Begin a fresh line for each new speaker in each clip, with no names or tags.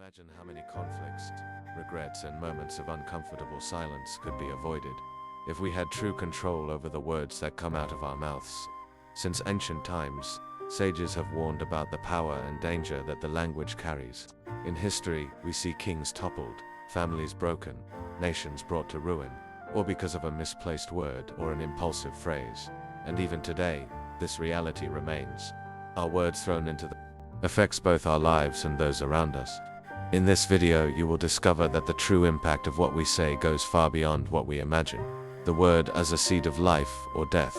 Imagine how many conflicts, regrets, and moments of uncomfortable silence could be avoided if we had true control over the words that come out of our mouths. Since ancient times, sages have warned about the power and danger that the language carries. In history, we see kings toppled, families broken, nations brought to ruin, or because of a misplaced word or an impulsive phrase. And even today, this reality remains. Our words thrown into the affects both our lives and those around us. In this video, you will discover that the true impact of what we say goes far beyond what we imagine. The word as a seed of life or death.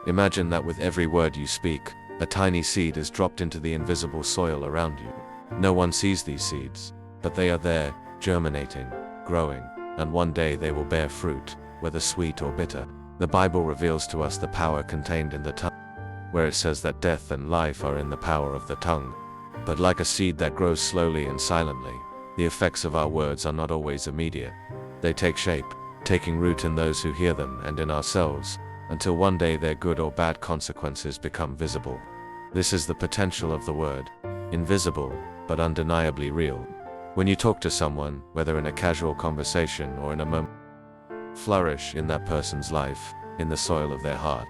Imagine that with every word you speak, a tiny seed is dropped into the invisible soil around you. No one sees these seeds, but they are there, germinating, growing, and one day they will bear fruit, whether sweet or bitter. The Bible reveals to us the power contained in the tongue, where it says that death and life are in the power of the tongue. But like a seed that grows slowly and silently, the effects of our words are not always immediate. They take shape, taking root in those who hear them and in ourselves, until one day their good or bad consequences become visible. This is the potential of the word. Invisible, but undeniably real. When you talk to someone, whether in a casual conversation or in a moment, flourish in that person's life, in the soil of their heart.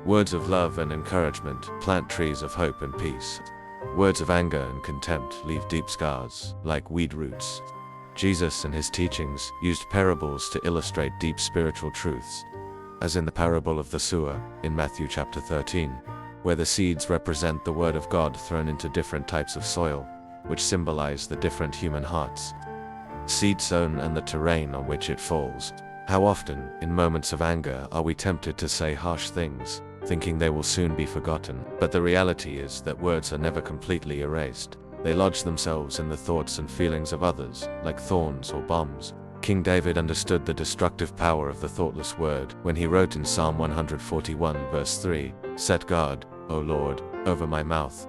Words of love and encouragement plant trees of hope and peace. Words of anger and contempt leave deep scars, like weed roots. Jesus and his teachings used parables to illustrate deep spiritual truths, as in the parable of the sower, in Matthew chapter 13, where the seeds represent the word of God thrown into different types of soil, which symbolize the different human hearts. Seed sown and the terrain on which it falls. How often, in moments of anger, are we tempted to say harsh things, thinking they will soon be forgotten? But the reality is that words are never completely erased. They lodge themselves in the thoughts and feelings of others, like thorns or bombs. King David understood the destructive power of the thoughtless word when he wrote in Psalm 141 verse 3, "Set guard, O Lord, over my mouth."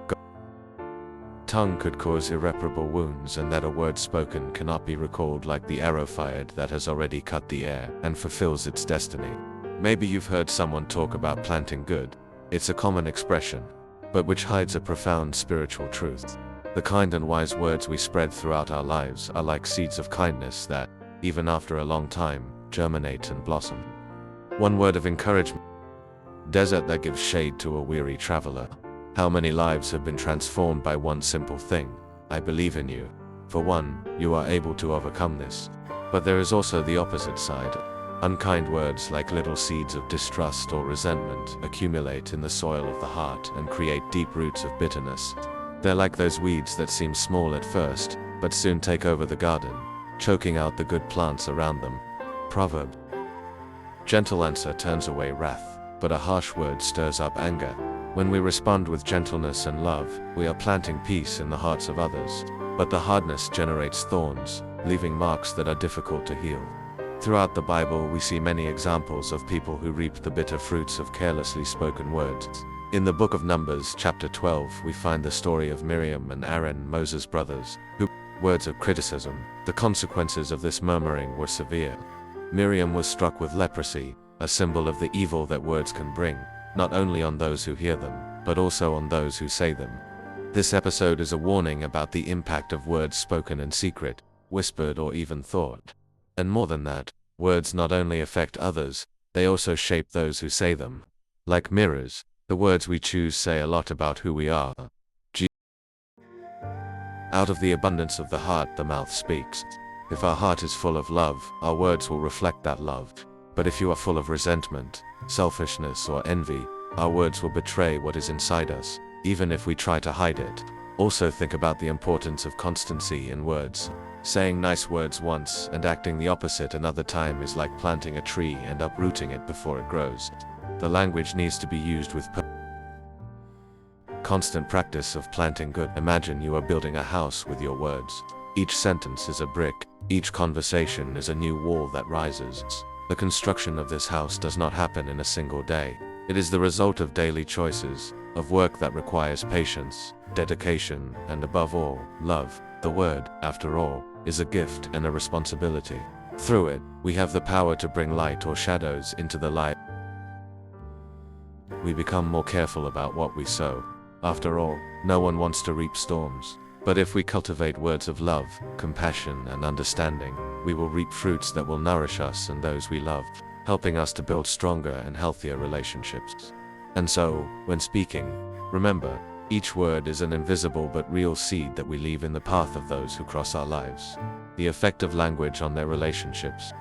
Tongue could cause irreparable wounds, and that a word spoken cannot be recalled like the arrow fired that has already cut the air and fulfills its destiny. Maybe you've heard someone talk about planting good. It's a common expression, but which hides a profound spiritual truth. The kind and wise words we spread throughout our lives are like seeds of kindness that, even after a long time, germinate and blossom. One word of encouragement. Desert that gives shade to a weary traveler. How many lives have been transformed by one simple thing? I believe in you. For one, you are able to overcome this. But there is also the opposite side. Unkind words like little seeds of distrust or resentment accumulate in the soil of the heart and create deep roots of bitterness. They're like those weeds that seem small at first, but soon take over the garden, choking out the good plants around them. Proverb. Gentle answer turns away wrath, but a harsh word stirs up anger. When we respond with gentleness and love, we are planting peace in the hearts of others. But the hardness generates thorns, leaving marks that are difficult to heal. Throughout the Bible, we see many examples of people who reaped the bitter fruits of carelessly spoken words. In the book of Numbers, chapter 12, we find the story of Miriam and Aaron, Moses' brothers, who words of criticism. The consequences of this murmuring were severe. Miriam was struck with leprosy, a symbol of the evil that words can bring, not only on those who hear them, but also on those who say them. This episode is a warning about the impact of words spoken in secret, whispered, or even thought. And more than that, words not only affect others, they also shape those who say them. Like mirrors, the words we choose say a lot about who we are. Out of the abundance of the heart, the mouth speaks. If our heart is full of love, our words will reflect that love. But if you are full of resentment, selfishness, or envy, our words will betray what is inside us, even if we try to hide it. Also think about the importance of constancy in words. Saying nice words once and acting the opposite another time is like planting a tree and uprooting it before it grows. The language needs to be used with constant practice of planting good. Imagine you are building a house with your words. Each sentence is a brick, each conversation is a new wall that rises. The construction of this house does not happen in a single day. It is the result of daily choices, of work that requires patience, dedication, and above all, love. The word, after all, is a gift and a responsibility. Through it, we have the power to bring light or shadows into the light. We become more careful about what we sow. After all, no one wants to reap storms, But if we cultivate words of love, compassion, and understanding, we will reap fruits that will nourish us and those we love, helping us to build stronger and healthier relationships. And so, when speaking, remember, each word is an invisible but real seed that we leave in the path of those who cross our lives. The effect of language on their relationships.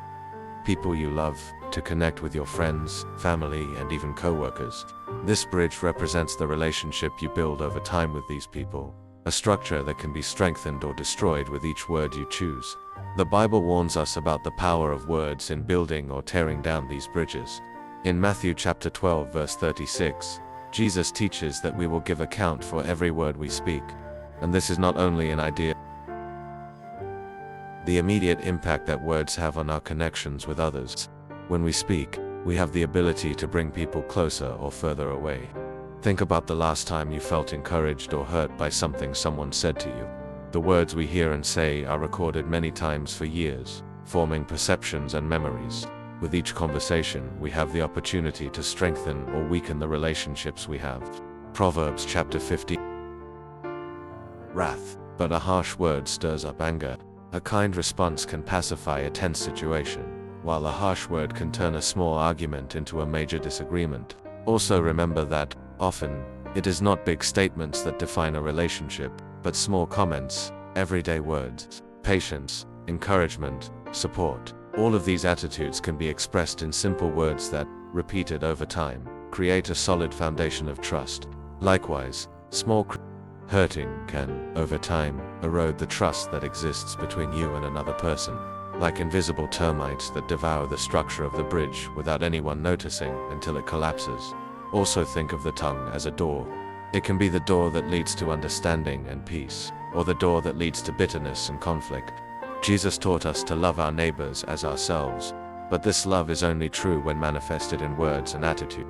People you love, to connect with your friends, family, and even co-workers. This bridge represents the relationship you build over time with these people, a structure that can be strengthened or destroyed with each word you choose. The Bible warns us about the power of words in building or tearing down these bridges. In Matthew chapter 12 verse 36, Jesus teaches that we will give account for every word we speak. And this is not only an idea, the immediate impact that words have on our connections with others. When we speak, we have the ability to bring people closer or further away. Think about the last time you felt encouraged or hurt by something someone said to you. The words we hear and say are recorded many times for years, forming perceptions and memories. With each conversation, we have the opportunity to strengthen or weaken the relationships we have. Proverbs chapter 15. Wrath, but a harsh word stirs up anger. A kind response can pacify a tense situation, while a harsh word can turn a small argument into a major disagreement. Also remember that, often, it is not big statements that define a relationship, but small comments, everyday words, patience, encouragement, support. All of these attitudes can be expressed in simple words that, repeated over time, create a solid foundation of trust. Likewise, small hurting can, over time, erode the trust that exists between you and another person, like invisible termites that devour the structure of the bridge without anyone noticing until it collapses. Also think of the tongue as a door. It can be the door that leads to understanding and peace, or the door that leads to bitterness and conflict. Jesus taught us to love our neighbors as ourselves, but this love is only true when manifested in words and attitude.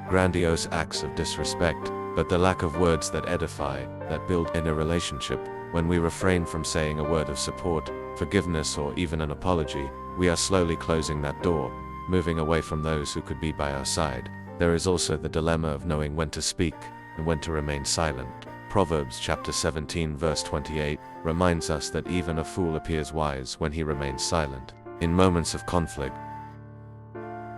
Grandiose acts of disrespect, but the lack of words that edify, that build in a relationship. When we refrain from saying a word of support, forgiveness, or even an apology, we are slowly closing that door, moving away from those who could be by our side. There is also the dilemma of knowing when to speak and when to remain silent. Proverbs chapter 17 verse 28 reminds us that even a fool appears wise when he remains silent. In moments of conflict,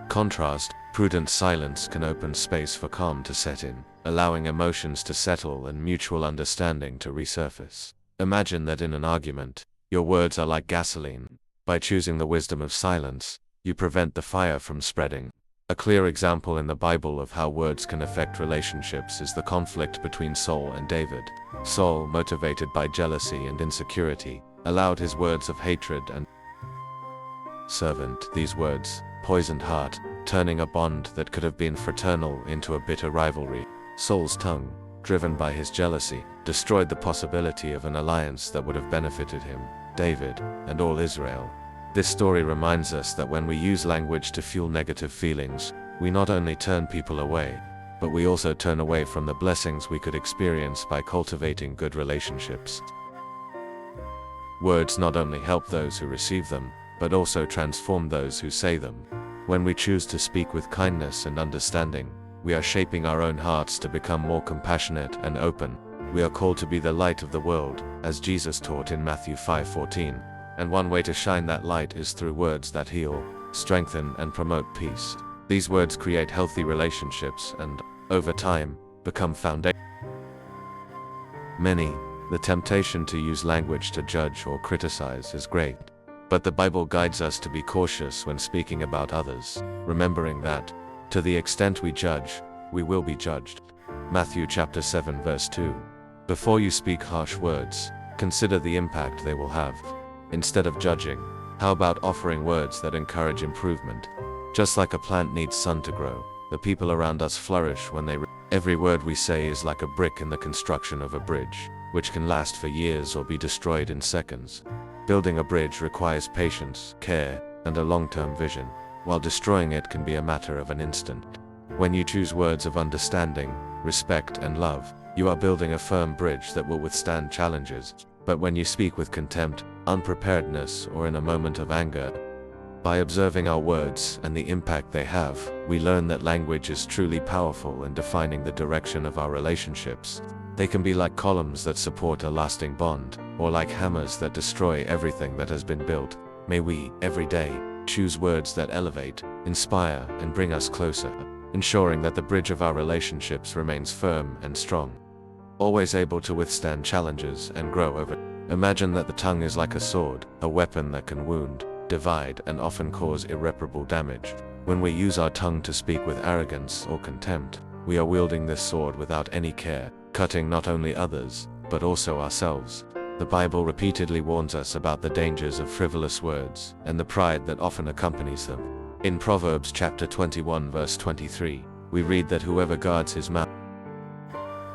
contrast, prudent silence can open space for calm to set in, allowing emotions to settle and mutual understanding to resurface. Imagine that in an argument, your words are like gasoline. By choosing the wisdom of silence, you prevent the fire from spreading. A clear example in the Bible of how words can affect relationships is the conflict between Saul and David. Saul, motivated by jealousy and insecurity, allowed his words of hatred and servant. These words poisoned heart, turning a bond that could have been fraternal into a bitter rivalry. Saul's tongue, driven by his jealousy, destroyed the possibility of an alliance that would have benefited him, David, and all Israel. This story reminds us that when we use language to fuel negative feelings, we not only turn people away, but we also turn away from the blessings we could experience by cultivating good relationships. Words not only help those who receive them, but also transform those who say them. When we choose to speak with kindness and understanding, we are shaping our own hearts to become more compassionate and open. We are called to be the light of the world, as Jesus taught in Matthew 5:14. And one way to shine that light is through words that heal, strengthen, and promote peace. These words create healthy relationships and, over time, become foundation. Many, the temptation to use language to judge or criticize is great. But the Bible guides us to be cautious when speaking about others, remembering that, to the extent we judge, we will be judged. Matthew chapter 7 verse 2. Before you speak harsh words, consider the impact they will have. Instead of judging, how about offering words that encourage improvement? Just like a plant needs sun to grow, the people around us flourish when they every word we say is like a brick in the construction of a bridge, which can last for years or be destroyed in seconds. Building a bridge requires patience, care, and a long-term vision, while destroying it can be a matter of an instant. When you choose words of understanding, respect, and love, you are building a firm bridge that will withstand challenges. But when you speak with contempt, unpreparedness, or in a moment of anger, by observing our words and the impact they have, we learn that language is truly powerful in defining the direction of our relationships. They can be like columns that support a lasting bond, or like hammers that destroy everything that has been built. May we, every day, choose words that elevate, inspire, and bring us closer, ensuring that the bridge of our relationships remains firm and strong, always able to withstand challenges and grow over. Imagine that the tongue is like a sword, a weapon that can wound, divide, and often cause irreparable damage. When we use our tongue to speak with arrogance or contempt, we are wielding this sword without any care, cutting not only others, but also ourselves. The Bible repeatedly warns us about the dangers of frivolous words and the pride that often accompanies them. In Proverbs chapter 21 verse 23, we read that whoever guards his mouth.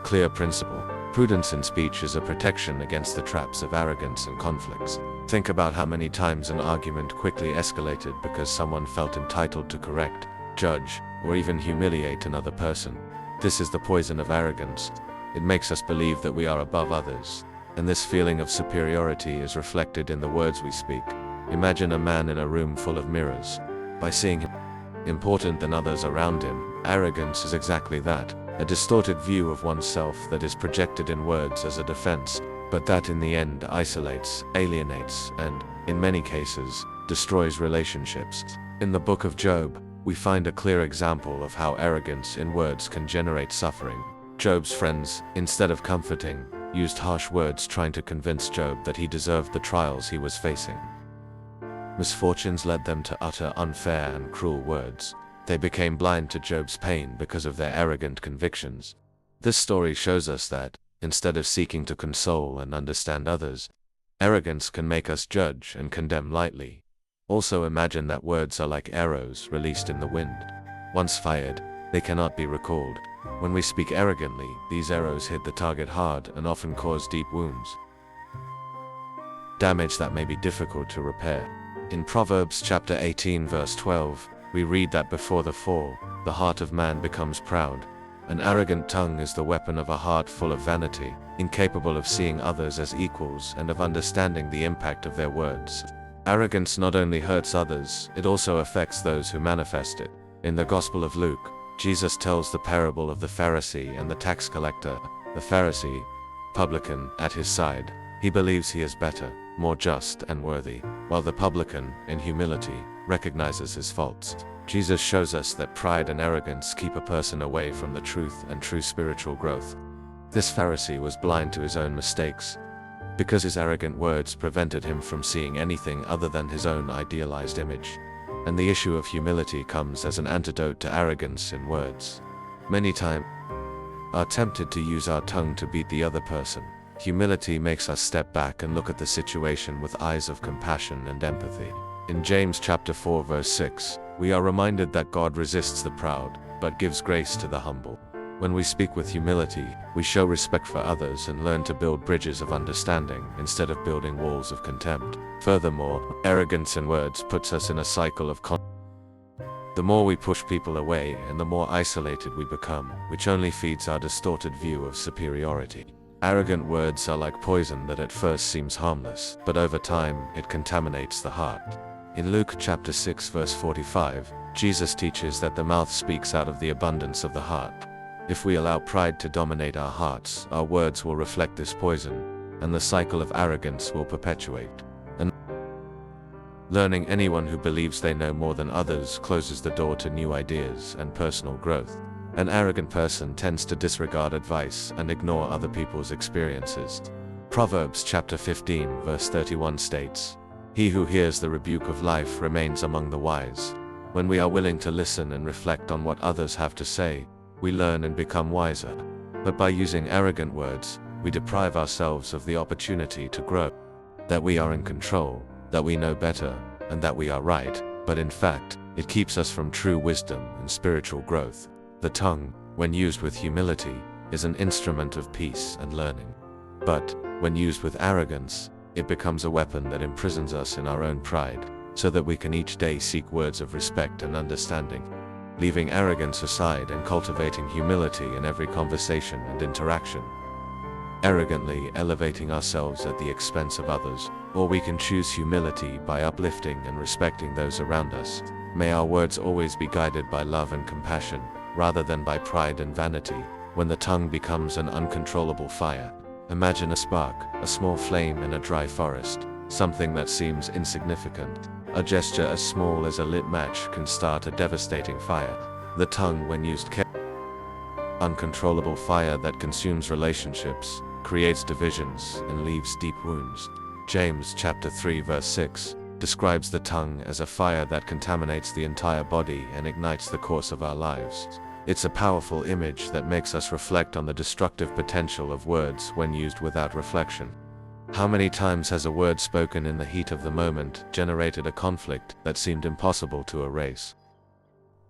Clear principle. Prudence in speech is a protection against the traps of arrogance and conflicts. Think about how many times an argument quickly escalated because someone felt entitled to correct, judge, or even humiliate another person. This is the poison of arrogance. It makes us believe that we are above others, and this feeling of superiority is reflected in the words we speak. Imagine a man in a room full of mirrors. By seeing him important than others around him, arrogance is exactly that, a distorted view of oneself that is projected in words as a defense, but that in the end isolates, alienates, and, in many cases, destroys relationships. In the book of Job, we find a clear example of how arrogance in words can generate suffering. Job's friends, instead of comforting, used harsh words trying to convince Job that he deserved the trials he was facing. Misfortunes led them to utter unfair and cruel words. They became blind to Job's pain because of their arrogant convictions. This story shows us that, instead of seeking to console and understand others, arrogance can make us judge and condemn lightly. Also imagine that words are like arrows released in the wind. Once fired, they cannot be recalled. When we speak arrogantly, these arrows hit the target hard and often cause deep wounds, damage that may be difficult to repair. In Proverbs chapter 18 verse 12, we read that before the fall, the heart of man becomes proud. An arrogant tongue is the weapon of a heart full of vanity, incapable of seeing others as equals and of understanding the impact of their words. Arrogance not only hurts others, it also affects those who manifest it. In the Gospel of Luke, Jesus tells the parable of the Pharisee and the tax collector. The Pharisee, publican, at his side, he believes he is better, more just and worthy, while the publican, in humility, recognizes his faults. Jesus shows us that pride and arrogance keep a person away from the truth and true spiritual growth. This Pharisee was blind to his own mistakes, because his arrogant words prevented him from seeing anything other than his own idealized image. And the issue of humility comes as an antidote to arrogance in words. Many times, are tempted to use our tongue to beat the other person. Humility makes us step back and look at the situation with eyes of compassion and empathy. In James chapter 4 verse 6, we are reminded that God resists the proud, but gives grace to the humble. When we speak with humility, we show respect for others and learn to build bridges of understanding instead of building walls of contempt. Furthermore, arrogance in words puts us in a cycle of the more we push people away and the more isolated we become, which only feeds our distorted view of superiority. Arrogant words are like poison that at first seems harmless, but over time, it contaminates the heart. In Luke chapter 6 verse 45, Jesus teaches that the mouth speaks out of the abundance of the heart. If we allow pride to dominate our hearts, our words will reflect this poison, and the cycle of arrogance will perpetuate. And learning anyone who believes they know more than others closes the door to new ideas and personal growth. An arrogant person tends to disregard advice and ignore other people's experiences. Proverbs chapter 15 verse 31 states, "He who hears the rebuke of life remains among the wise." When we are willing to listen and reflect on what others have to say, we learn and become wiser. But by using arrogant words, we deprive ourselves of the opportunity to grow. That we are in control, that we know better, and that we are right, but in fact, it keeps us from true wisdom and spiritual growth. The tongue, when used with humility, is an instrument of peace and learning. But, when used with arrogance, it becomes a weapon that imprisons us in our own pride, so that we can each day seek words of respect and understanding, leaving arrogance aside and cultivating humility in every conversation and interaction. Arrogantly elevating ourselves at the expense of others, or we can choose humility by uplifting and respecting those around us. May our words always be guided by love and compassion, rather than by pride and vanity. when the tongue becomes an uncontrollable fire. Imagine a spark, a small flame in a dry forest, something that seems insignificant. A gesture as small as a lit match can start a devastating fire. The tongue, when used carefully, uncontrollable fire that consumes relationships, creates divisions, and leaves deep wounds. James chapter 3 verse 6 describes the tongue as a fire that contaminates the entire body and ignites the course of our lives. It's a powerful image that makes us reflect on the destructive potential of words when used without reflection. How many times has a word spoken in the heat of the moment generated a conflict that seemed impossible to erase?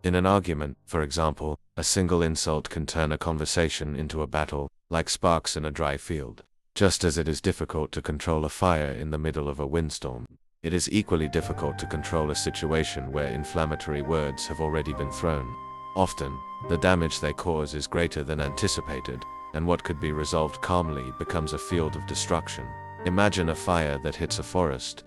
In an argument, for example, a single insult can turn a conversation into a battle, like sparks in a dry field. Just as it is difficult to control a fire in the middle of a windstorm, it is equally difficult to control a situation where inflammatory words have already been thrown. Often, the damage they cause is greater than anticipated, and what could be resolved calmly becomes a field of destruction. Imagine a fire that hits a forest.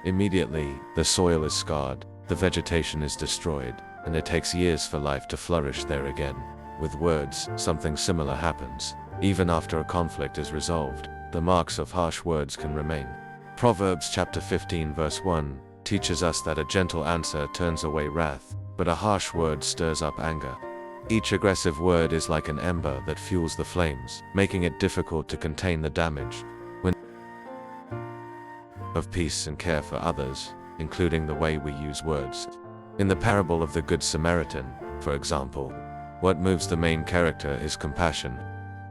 Immediately, the soil is scarred, the vegetation is destroyed, and it takes years for life to flourish there again. With words, something similar happens. Even after a conflict is resolved, the marks of harsh words can remain. Proverbs chapter 15 verse 1 teaches us that a gentle answer turns away wrath, but a harsh word stirs up anger. Each aggressive word is like an ember that fuels the flames, making it difficult to contain the damage. When of peace and care for others, including the way we use words. In the parable of the Good Samaritan, for example, what moves the main character is compassion,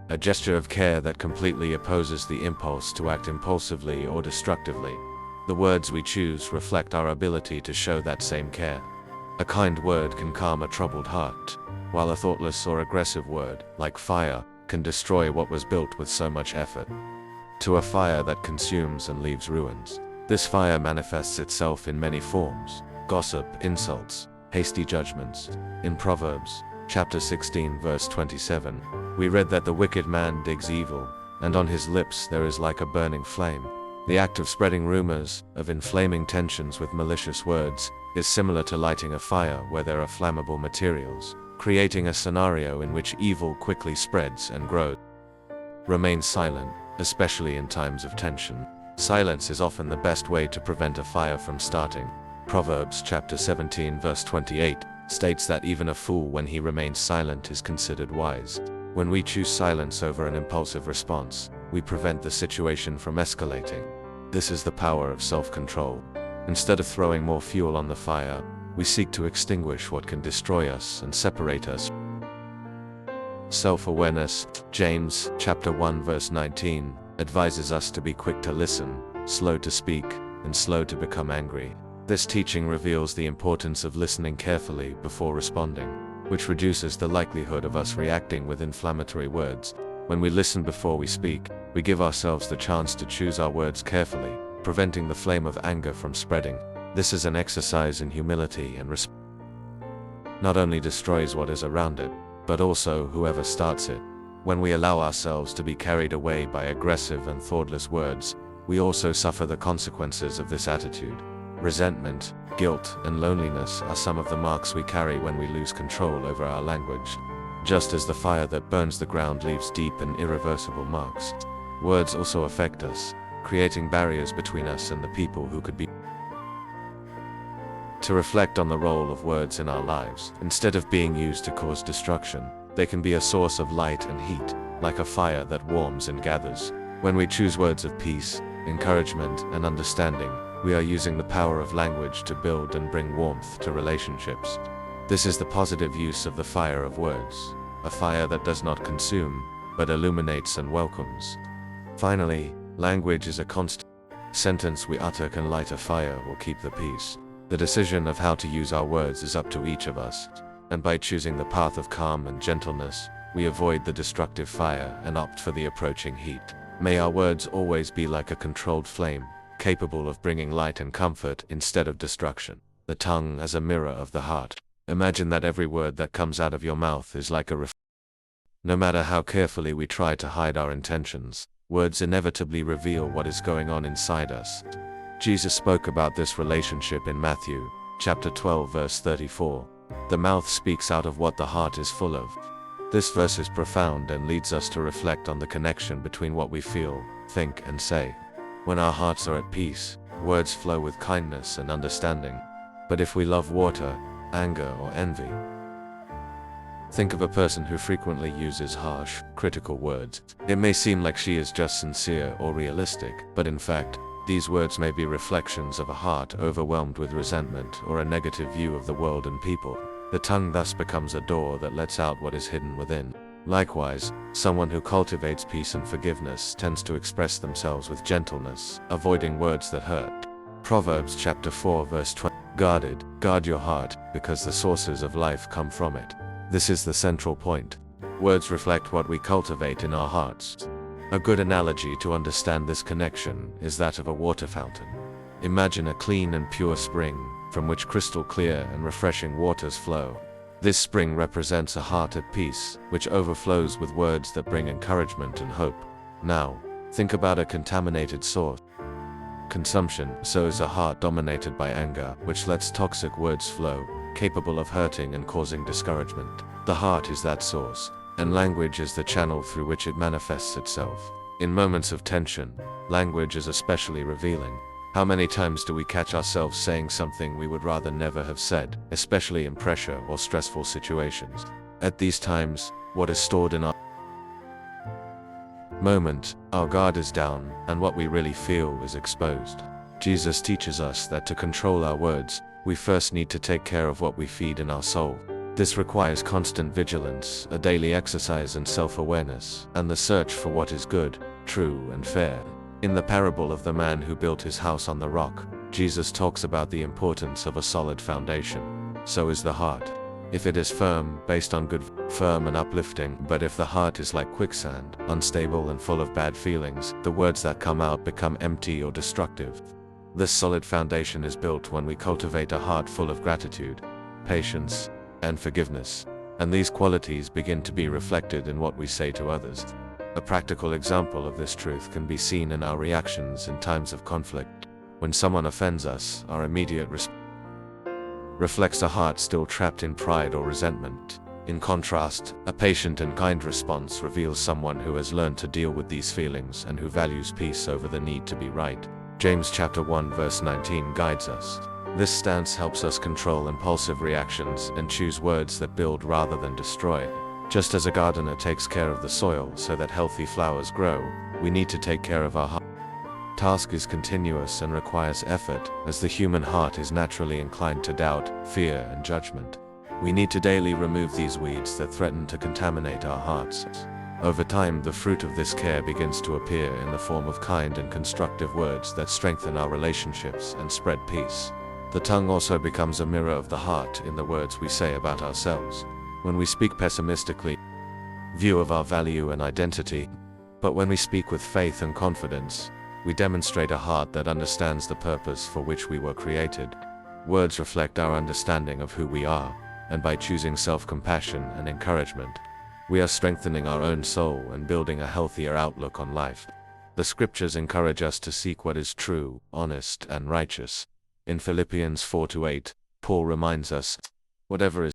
a gesture of care that completely opposes the impulse to act impulsively or destructively. The words we choose reflect our ability to show that same care. A kind word can calm a troubled heart, while a thoughtless or aggressive word, like fire, can destroy what was built with so much effort. To a fire that consumes and leaves ruins. This fire manifests itself in many forms: gossip, insults, hasty judgments. In Proverbs chapter 16 verse 27, we read that the wicked man digs evil, and on his lips there is like a burning flame. The act of spreading rumors, of inflaming tensions with malicious words, is similar to lighting a fire where there are flammable materials, creating a scenario in which evil quickly spreads and grows. Remain silent, especially in times of tension. Silence is often the best way to prevent a fire from starting. Proverbs chapter 17 verse 28 states that even a fool, when he remains silent, is considered wise. When we choose silence over an impulsive response, we prevent the situation from escalating. This is the power of self-control. Instead of throwing more fuel on the fire, we seek to extinguish what can destroy us and separate us. Self-awareness. James chapter 1 verse 19 advises us to be quick to listen, slow to speak, and slow to become angry. This teaching reveals the importance of listening carefully before responding, which reduces the likelihood of us reacting with inflammatory words. When we listen before we speak, we give ourselves the chance to choose our words carefully, preventing the flame of anger from spreading. This is an exercise in humility and respect. Not only destroys what is around it, but also whoever starts it. When we allow ourselves to be carried away by aggressive and thoughtless words, we also suffer the consequences of this attitude. Resentment, guilt, and loneliness are some of the marks we carry when we lose control over our language. Just as the fire that burns the ground leaves deep and irreversible marks, words also affect us, creating barriers between us and the people who could be. To reflect on the role of words in our lives, instead of being used to cause destruction, they can be a source of light and heat, like a fire that warms and gathers. When we choose words of peace, encouragement, and understanding, we are using the power of language to build and bring warmth to relationships. This is the positive use of the fire of words, a fire that does not consume, but illuminates and welcomes. Finally, language is a constant. Sentence we utter can light a fire or keep the peace. The decision of how to use our words is up to each of us, and by choosing the path of calm and gentleness, we avoid the destructive fire and opt for the approaching heat. May our words always be like a controlled flame, capable of bringing light and comfort instead of destruction. The tongue as a mirror of the heart. Imagine that every word that comes out of your mouth is like a reflection. No matter how carefully we try to hide our intentions, words inevitably reveal what is going on inside us. Jesus spoke about this relationship in Matthew chapter 12 verse 34. The mouth speaks out of what the heart is full of. This verse is profound and leads us to reflect on the connection between what we feel, think, and say. When our hearts are at peace, words flow with kindness and understanding. But if we love water, anger, or envy, think of a person who frequently uses harsh, critical words. It may seem like she is just sincere or realistic, but in fact, these words may be reflections of a heart overwhelmed with resentment or a negative view of the world and people. The tongue thus becomes a door that lets out what is hidden within. Likewise, someone who cultivates peace and forgiveness tends to express themselves with gentleness, avoiding words that hurt. Proverbs chapter 4 verse 20. Guard your heart, because the sources of life come from it. This is the central point. Words reflect what we cultivate in our hearts. A good analogy to understand this connection is that of a water fountain. Imagine a clean and pure spring, from which crystal clear and refreshing waters flow. This spring represents a heart at peace, which overflows with words that bring encouragement and hope. Now, think about a contaminated source. Consumption sows a heart dominated by anger, which lets toxic words flow, capable of hurting and causing discouragement. The heart is that source, and language is the channel through which it manifests itself. In moments of tension, language is especially revealing. How many times do we catch ourselves saying something we would rather never have said, especially in pressure or stressful situations? At these times, what is stored in our moment, our guard is down, and what we really feel is exposed. Jesus teaches us that to control our words, we first need to take care of what we feed in our soul. This requires constant vigilance, a daily exercise in self-awareness, and the search for what is good, true, and fair. In the parable of the man who built his house on the rock, Jesus talks about the importance of a solid foundation. So is the heart. If it is firm, based on good, firm and uplifting, but if the heart is like quicksand, unstable and full of bad feelings, the words that come out become empty or destructive. This solid foundation is built when we cultivate a heart full of gratitude, patience, and forgiveness, and these qualities begin to be reflected in what we say to others. A practical example of this truth can be seen in our reactions in times of conflict. When someone offends us, our immediate response reflects a heart still trapped in pride or resentment. In contrast, a patient and kind response reveals someone who has learned to deal with these feelings and who values peace over the need to be right. James chapter 1 verse 19 guides us. This stance helps us control impulsive reactions and choose words that build rather than destroy. Just as a gardener takes care of the soil so that healthy flowers grow, we need to take care of our heart. Task is continuous and requires effort, as the human heart is naturally inclined to doubt, fear, and judgment. We need to daily remove these weeds that threaten to contaminate our hearts. Over time, the fruit of this care begins to appear in the form of kind and constructive words that strengthen our relationships and spread peace. The tongue also becomes a mirror of the heart in the words we say about ourselves. When we speak pessimistically, view of our value and identity, but when we speak with faith and confidence, we demonstrate a heart that understands the purpose for which we were created. Words reflect our understanding of who we are, and by choosing self-compassion and encouragement, we are strengthening our own soul and building a healthier outlook on life. The scriptures encourage us to seek what is true, honest, and righteous. In Philippians 4-8, Paul reminds us, whatever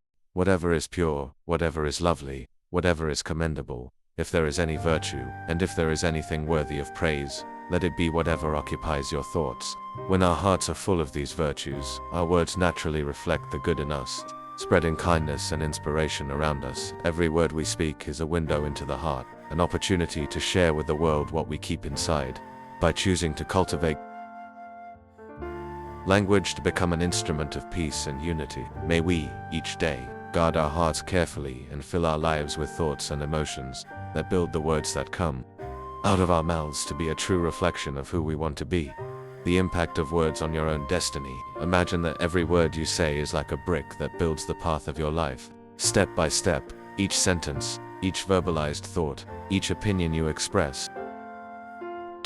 is pure, whatever is lovely, whatever is commendable, if there is any virtue, and if there is anything worthy of praise, let it be whatever occupies your thoughts. When our hearts are full of these virtues, our words naturally reflect the good in us, spreading kindness and inspiration around us. Every word we speak is a window into the heart, an opportunity to share with the world what we keep inside. By choosing to cultivate language to become an instrument of peace and unity, may we, each day, guard our hearts carefully and fill our lives with thoughts and emotions that build the words that come out of our mouths to be a true reflection of who we want to be. The impact of words on your own destiny. Imagine that every word you say is like a brick that builds the path of your life. Step by step, each sentence, each verbalized thought, each opinion you express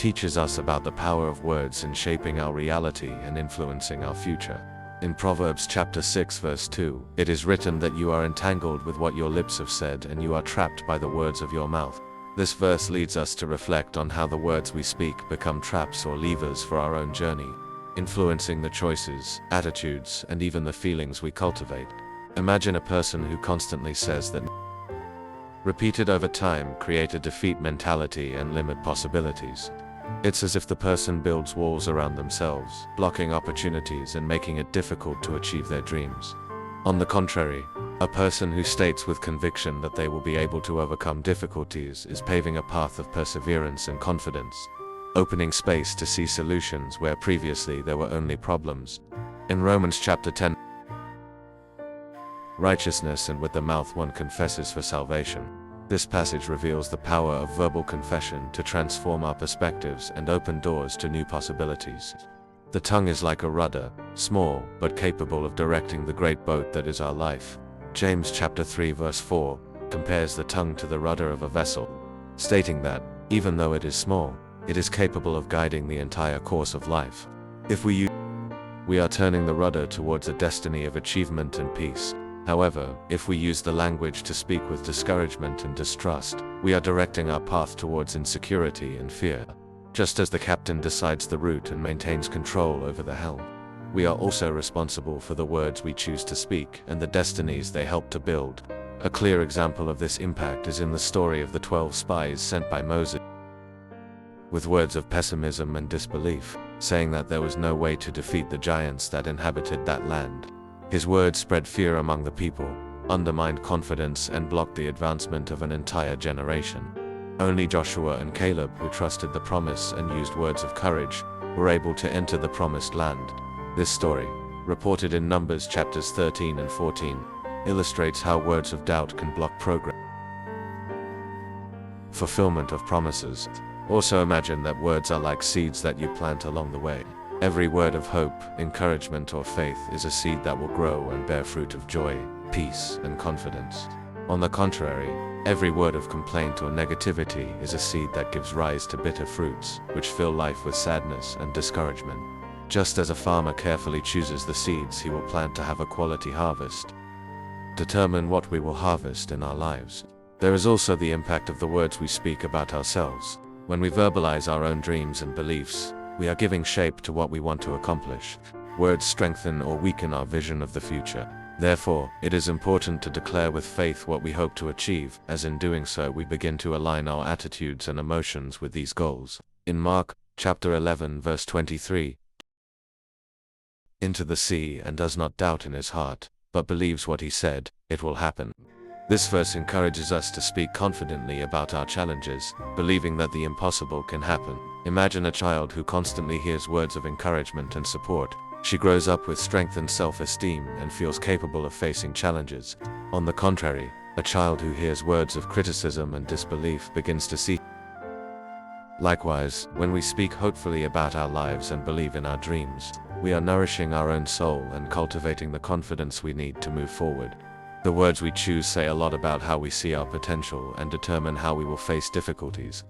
teaches us about the power of words in shaping our reality and influencing our future. In Proverbs chapter 6 verse 2, it is written that you are entangled with what your lips have said and you are trapped by the words of your mouth. This verse leads us to reflect on how the words we speak become traps or levers for our own journey, influencing the choices, attitudes, and even the feelings we cultivate. Imagine a person who constantly says that repeated over time, create a defeat mentality and limit possibilities. It's as if the person builds walls around themselves, blocking opportunities and making it difficult to achieve their dreams. On the contrary, a person who states with conviction that they will be able to overcome difficulties is paving a path of perseverance and confidence, opening space to see solutions where previously there were only problems. In Romans chapter 10, righteousness, and with the mouth one confesses for salvation. This passage reveals the power of verbal confession to transform our perspectives and open doors to new possibilities. The tongue is like a rudder, small but capable of directing the great boat that is our life. James chapter 3 verse 4 compares the tongue to the rudder of a vessel, stating that, even though it is small, it is capable of guiding the entire course of life. If we are turning the rudder towards a destiny of achievement and peace. However, if we use the language to speak with discouragement and distrust, we are directing our path towards insecurity and fear. Just as the captain decides the route and maintains control over the helm, we are also responsible for the words we choose to speak and the destinies they help to build. A clear example of this impact is in the story of the 12 spies sent by Moses, with words of pessimism and disbelief, saying that there was no way to defeat the giants that inhabited that land. His words spread fear among the people, undermined confidence, and blocked the advancement of an entire generation. Only Joshua and Caleb, who trusted the promise and used words of courage, were able to enter the promised land. This story, reported in Numbers chapters 13 and 14, illustrates how words of doubt can block progress. Fulfillment of promises. Also imagine that words are like seeds that you plant along the way. Every word of hope, encouragement, or faith is a seed that will grow and bear fruit of joy, peace, and confidence. On the contrary, every word of complaint or negativity is a seed that gives rise to bitter fruits, which fill life with sadness and discouragement. Just as a farmer carefully chooses the seeds he will plant to have a quality harvest, determine what we will harvest in our lives. There is also the impact of the words we speak about ourselves. When we verbalize our own dreams and beliefs, we are giving shape to what we want to accomplish. Words strengthen or weaken our vision of the future. Therefore, it is important to declare with faith what we hope to achieve, as in doing so we begin to align our attitudes and emotions with these goals. In Mark, chapter 11 verse 23, into the sea and does not doubt in his heart, but believes what he said, it will happen. This verse encourages us to speak confidently about our challenges, believing that the impossible can happen. Imagine a child who constantly hears words of encouragement and support. She grows up with strengthened self-esteem and feels capable of facing challenges. On the contrary, a child who hears words of criticism and disbelief begins to see. Likewise, when we speak hopefully about our lives and believe in our dreams, we are nourishing our own soul and cultivating the confidence we need to move forward. The words we choose say a lot about how we see our potential and determine how we will face difficulties.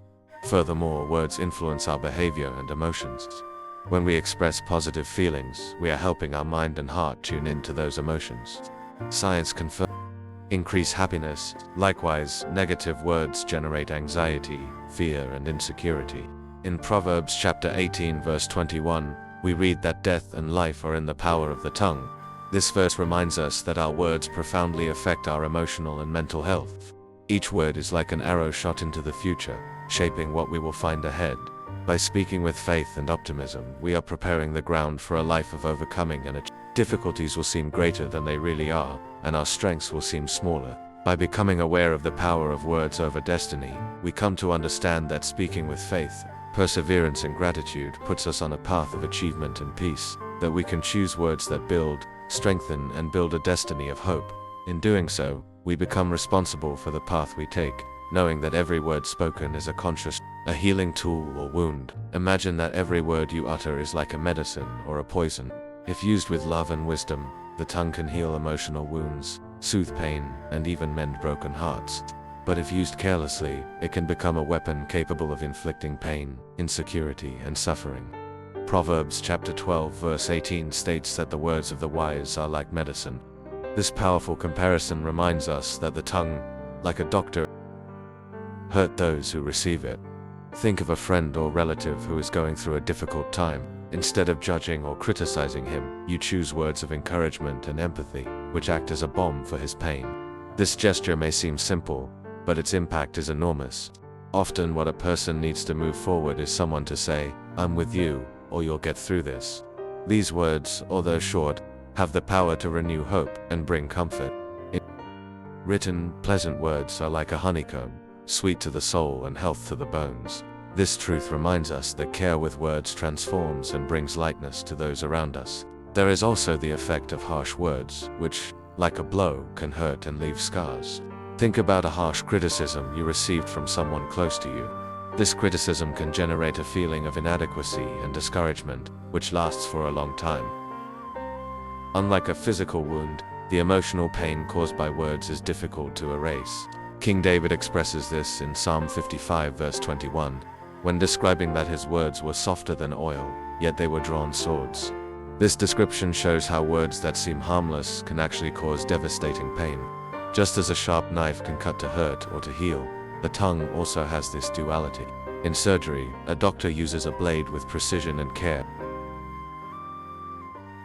Furthermore, words influence our behavior and emotions. When we express positive feelings, we are helping our mind and heart tune into those emotions. Science confirms increase happiness. Likewise, negative words generate anxiety, fear, and insecurity. In Proverbs chapter 18 verse 21, we read that death and life are in the power of the tongue. This verse reminds us that our words profoundly affect our emotional and mental health. Each word is like an arrow shot into the future, shaping what we will find ahead. By speaking with faith and optimism, we are preparing the ground for a life of overcoming, and difficulties will seem greater than they really are, and our strengths will seem smaller. By becoming aware of the power of words over destiny, we come to understand that speaking with faith, perseverance, and gratitude puts us on a path of achievement and peace, that we can choose words that build, strengthen, and build a destiny of hope. In doing so, we become responsible for the path we take, knowing that every word spoken is a healing tool or wound. Imagine that every word you utter is like a medicine or a poison. If used with love and wisdom, the tongue can heal emotional wounds, soothe pain, and even mend broken hearts. But if used carelessly, it can become a weapon capable of inflicting pain, insecurity, and suffering. Proverbs chapter 12 verse 18 states that the words of the wise are like medicine. This powerful comparison reminds us that the tongue, like a doctor, hurt those who receive it. Think of a friend or relative who is going through a difficult time. Instead of judging or criticizing him, you choose words of encouragement and empathy, which act as a balm for his pain. This gesture may seem simple, but its impact is enormous. Often what a person needs to move forward is someone to say, "I'm with you," or "You'll get through this." These words, although short, have the power to renew hope and bring comfort. Written, pleasant words are like a honeycomb, sweet to the soul and health to the bones. This truth reminds us that care with words transforms and brings lightness to those around us. There is also the effect of harsh words, which, like a blow, can hurt and leave scars. Think about a harsh criticism you received from someone close to you. This criticism can generate a feeling of inadequacy and discouragement, which lasts for a long time. Unlike a physical wound, the emotional pain caused by words is difficult to erase. King David expresses this in Psalm 55 verse 21, when describing that his words were softer than oil, yet they were drawn swords. This description shows how words that seem harmless can actually cause devastating pain. Just as a sharp knife can cut to hurt or to heal, the tongue also has this duality. In surgery, a doctor uses a blade with precision and care.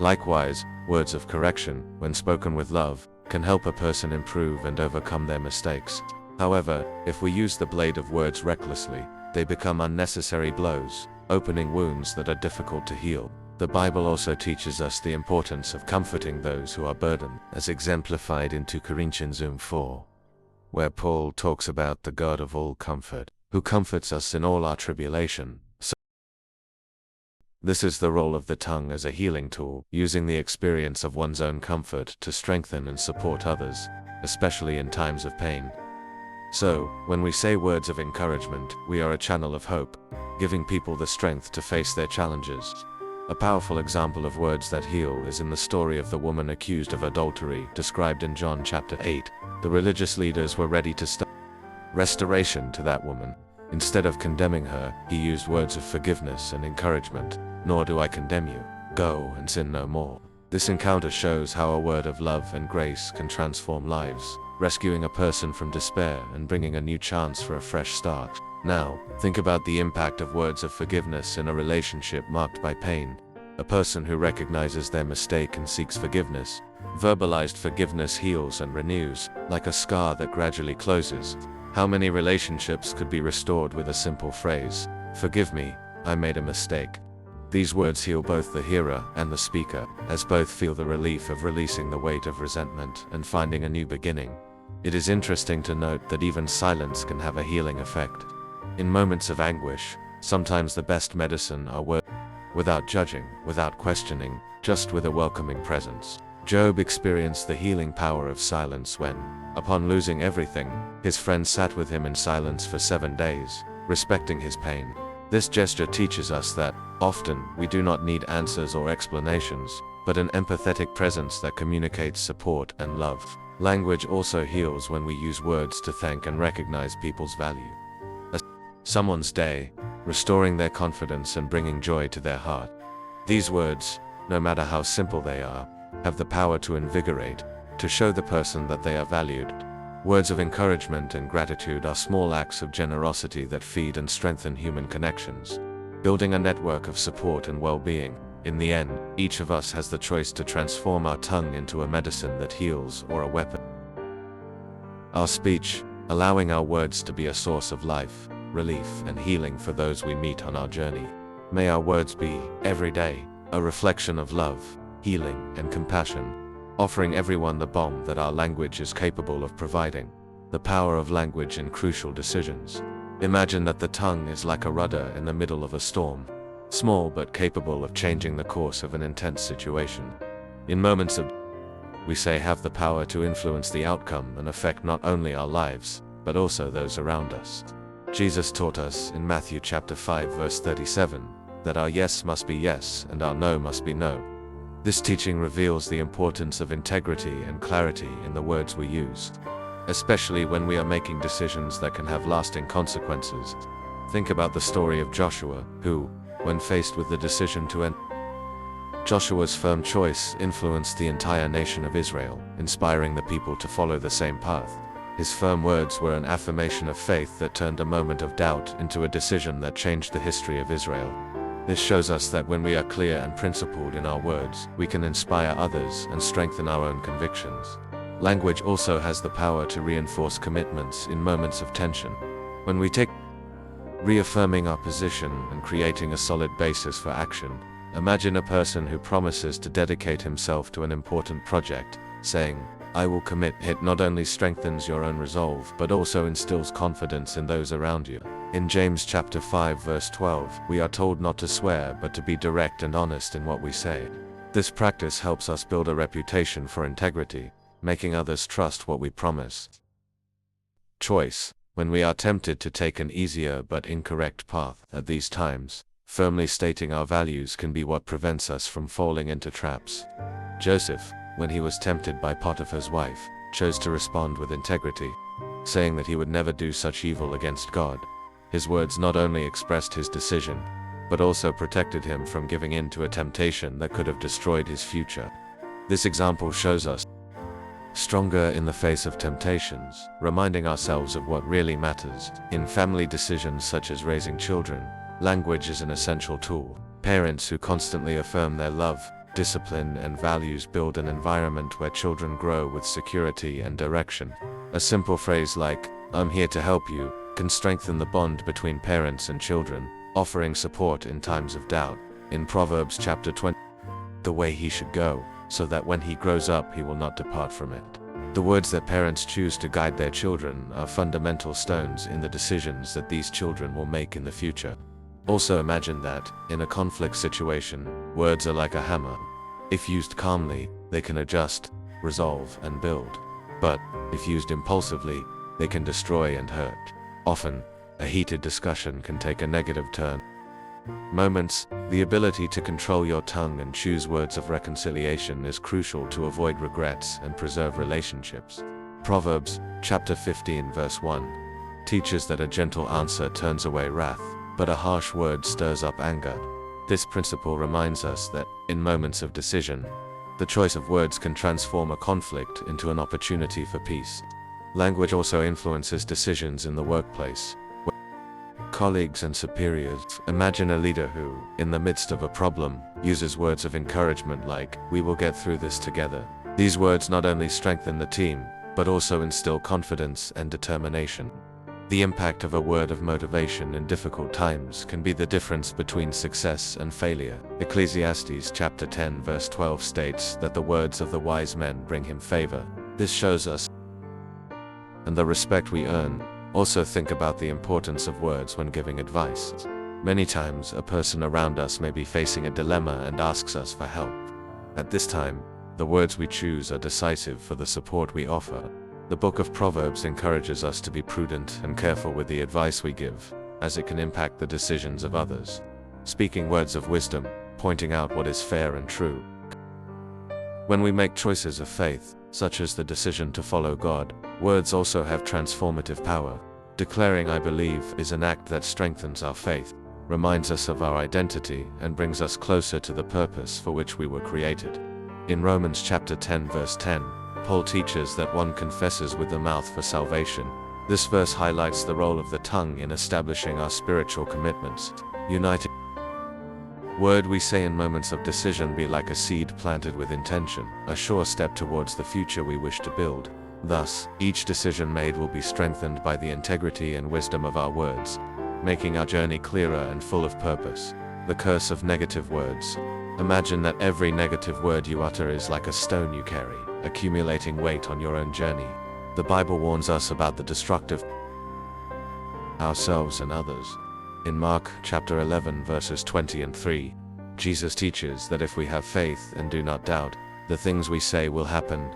Likewise, words of correction, when spoken with love, can help a person improve and overcome their mistakes. However, if we use the blade of words recklessly, they become unnecessary blows, opening wounds that are difficult to heal. The Bible also teaches us the importance of comforting those who are burdened, as exemplified in 2 Corinthians 4, where Paul talks about the God of all comfort, who comforts us in all our tribulation. This is the role of the tongue as a healing tool, using the experience of one's own comfort to strengthen and support others, especially in times of pain. So, when we say words of encouragement, we are a channel of hope, giving people the strength to face their challenges. A powerful example of words that heal is in the story of the woman accused of adultery, described in John chapter 8. The religious leaders were ready to start restoration to that woman. Instead of condemning her, he used words of forgiveness and encouragement. "Nor do I condemn you. Go and sin no more." This encounter shows how a word of love and grace can transform lives, rescuing a person from despair and bringing a new chance for a fresh start. Now, think about the impact of words of forgiveness in a relationship marked by pain. A person who recognizes their mistake and seeks forgiveness. Verbalized forgiveness heals and renews, like a scar that gradually closes. How many relationships could be restored with a simple phrase, "Forgive me, I made a mistake"? These words heal both the hearer and the speaker, as both feel the relief of releasing the weight of resentment and finding a new beginning. It is interesting to note that even silence can have a healing effect. In moments of anguish, sometimes the best medicine are words, without judging, without questioning, just with a welcoming presence. Job experienced the healing power of silence when, upon losing everything, his friends sat with him in silence for 7 days, respecting his pain. This gesture teaches us that, often, we do not need answers or explanations, but an empathetic presence that communicates support and love. Language also heals when we use words to thank and recognize people's value. Someone's day, restoring their confidence and bringing joy to their heart. These words, no matter how simple they are, have the power to invigorate, to show the person that they are valued. Words of encouragement and gratitude are small acts of generosity that feed and strengthen human connections, building a network of support and well-being. In the end, each of us has the choice to transform our tongue into a medicine that heals or a weapon. Our speech, allowing our words to be a source of life, relief, and healing for those we meet on our journey. May our words be, every day, a reflection of love, healing, and compassion, offering everyone the balm that our language is capable of providing. The power of language in crucial decisions. Imagine that the tongue is like a rudder in the middle of a storm, small but capable of changing the course of an intense situation. In moments of we say have the power to influence the outcome and affect not only our lives, but also those around us. Jesus taught us in Matthew chapter 5 verse 37, that our yes must be yes and our no must be no. This teaching reveals the importance of integrity and clarity in the words we use, especially when we are making decisions that can have lasting consequences. Think about the story of Joshua, who, when faced with the decision to end, Joshua's firm choice influenced the entire nation of Israel, inspiring the people to follow the same path. His firm words were an affirmation of faith that turned a moment of doubt into a decision that changed the history of Israel. This shows us that when we are clear and principled in our words, we can inspire others and strengthen our own convictions. Language also has the power to reinforce commitments in moments of tension. When we take reaffirming our position and creating a solid basis for action, imagine a person who promises to dedicate himself to an important project, saying, "I will commit." It not only strengthens your own resolve but also instills confidence in those around you. In James chapter 5 verse 12, we are told not to swear but to be direct and honest in what we say. This practice helps us build a reputation for integrity, making others trust what we promise. Choice. When we are tempted to take an easier but incorrect path at these times, firmly stating our values can be what prevents us from falling into traps. Joseph, when he was tempted by Potiphar's wife, chose to respond with integrity, saying that he would never do such evil against God. His words not only expressed his decision, but also protected him from giving in to a temptation that could have destroyed his future. This example shows us stronger in the face of temptations, reminding ourselves of what really matters. In family decisions such as raising children, language is an essential tool. Parents who constantly affirm their love, discipline, and values build an environment where children grow with security and direction. A simple phrase like, "I'm here to help you," can strengthen the bond between parents and children, offering support in times of doubt. In Proverbs chapter 20, "The way he should go, so that when he grows up he will not depart from it." The words that parents choose to guide their children are fundamental stones in the decisions that these children will make in the future. Also imagine that, in a conflict situation, words are like a hammer. If used calmly, they can adjust, resolve, and build. But, if used impulsively, they can destroy and hurt. Often, a heated discussion can take a negative turn. The ability to control your tongue and choose words of reconciliation is crucial to avoid regrets and preserve relationships. Proverbs, chapter 15 verse 1, teaches that a gentle answer turns away wrath, but a harsh word stirs up anger. This principle reminds us that, in moments of decision, the choice of words can transform a conflict into an opportunity for peace. Language also influences decisions in the workplace. Colleagues and superiors. Imagine a leader who, in the midst of a problem, uses words of encouragement like, "We will get through this together." These words not only strengthen the team, but also instill confidence and determination. The impact of a word of motivation in difficult times can be the difference between success and failure. Ecclesiastes chapter 10 verse 12 states that the words of the wise men bring him favor. This shows us and the respect we earn. Also think about the importance of words when giving advice. Many times, a person around us may be facing a dilemma and asks us for help. At this time, the words we choose are decisive for the support we offer. The book of Proverbs encourages us to be prudent and careful with the advice we give, as it can impact the decisions of others. Speaking words of wisdom, pointing out what is fair and true. When we make choices of faith, such as the decision to follow God, words also have transformative power. Declaring "I believe" is an act that strengthens our faith, reminds us of our identity, and brings us closer to the purpose for which we were created. In Romans chapter 10 verse 10, Paul teaches that one confesses with the mouth for salvation. This verse highlights the role of the tongue in establishing our spiritual commitments. United word we say in moments of decision be like a seed planted with intention, a sure step towards the future we wish to build. Thus, each decision made will be strengthened by the integrity and wisdom of our words, making our journey clearer and full of purpose. The curse of negative words. Imagine that every negative word you utter is like a stone you carry, accumulating weight on your own journey. The Bible warns us about the destructive ourselves and others. In Mark chapter 11 verses 20 and 3, Jesus teaches that if we have faith and do not doubt, the things we say will happen.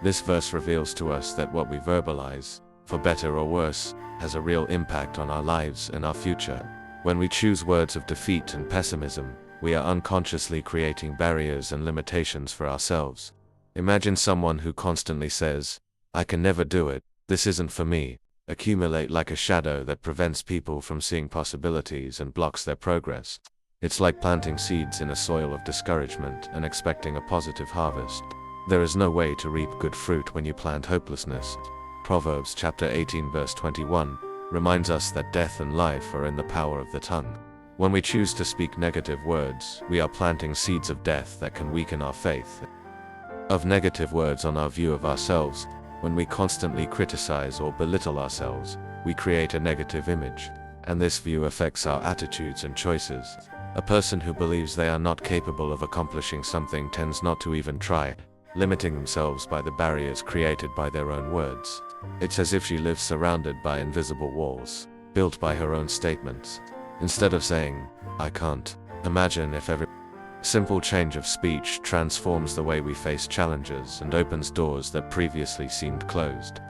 This verse reveals to us that what we verbalize, for better or worse, has a real impact on our lives and our future. When we choose words of defeat and pessimism, we are unconsciously creating barriers and limitations for ourselves. Imagine someone who constantly says, "I can never do it, this isn't for me," accumulate like a shadow that prevents people from seeing possibilities and blocks their progress. It's like planting seeds in a soil of discouragement and expecting a positive harvest. There is no way to reap good fruit when you plant hopelessness. Proverbs chapter 18 verse 21 reminds us that death and life are in the power of the tongue. When we choose to speak negative words, we are planting seeds of death that can weaken our faith. of negative words on our view of ourselves. When we constantly criticize or belittle ourselves, we create a negative image, and this view affects our attitudes and choices. A person who believes they are not capable of accomplishing something tends not to even try, limiting themselves by the barriers created by their own words. It's as if she lives surrounded by invisible walls, built by her own statements. Instead of saying, "I can't," imagine if every simple change of speech transforms the way we face challenges and opens doors that previously seemed closed.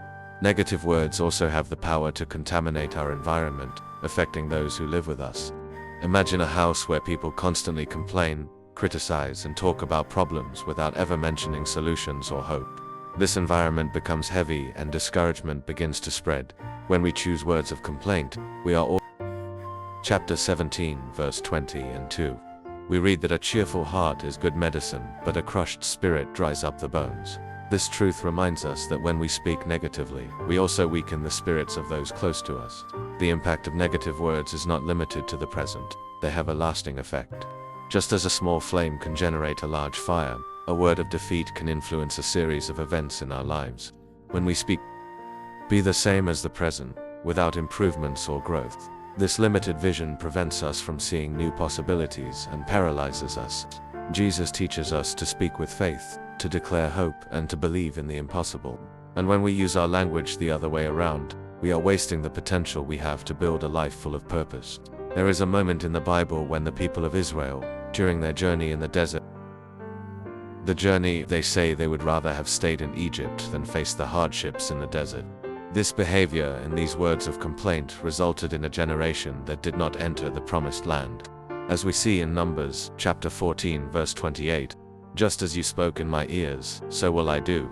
Negative words also have the power to contaminate our environment, affecting those who live with us. Imagine a house where people constantly complain, criticize, and talk about problems without ever mentioning solutions or hope. This environment becomes heavy and discouragement begins to spread. When we choose words of complaint, we are all. Chapter 17, verse 20 and 2. We read that a cheerful heart is good medicine, but a crushed spirit dries up the bones. This truth reminds us that when we speak negatively, we also weaken the spirits of those close to us. The impact of negative words is not limited to the present, they have a lasting effect. Just as a small flame can generate a large fire, a word of defeat can influence a series of events in our lives. When we speak, be the same as the present, without improvements or growth. This limited vision prevents us from seeing new possibilities and paralyzes us. Jesus teaches us to speak with faith, to declare hope, and to believe in the impossible. And when we use our language the other way around, we are wasting the potential we have to build a life full of purpose. There is a moment in the Bible when the people of Israel, during their journey in the desert, they say they would rather have stayed in Egypt than face the hardships in the desert. This behavior and these words of complaint resulted in a generation that did not enter the promised land. As we see in Numbers, chapter 14, verse 28, "Just as you spoke in my ears, so will I do."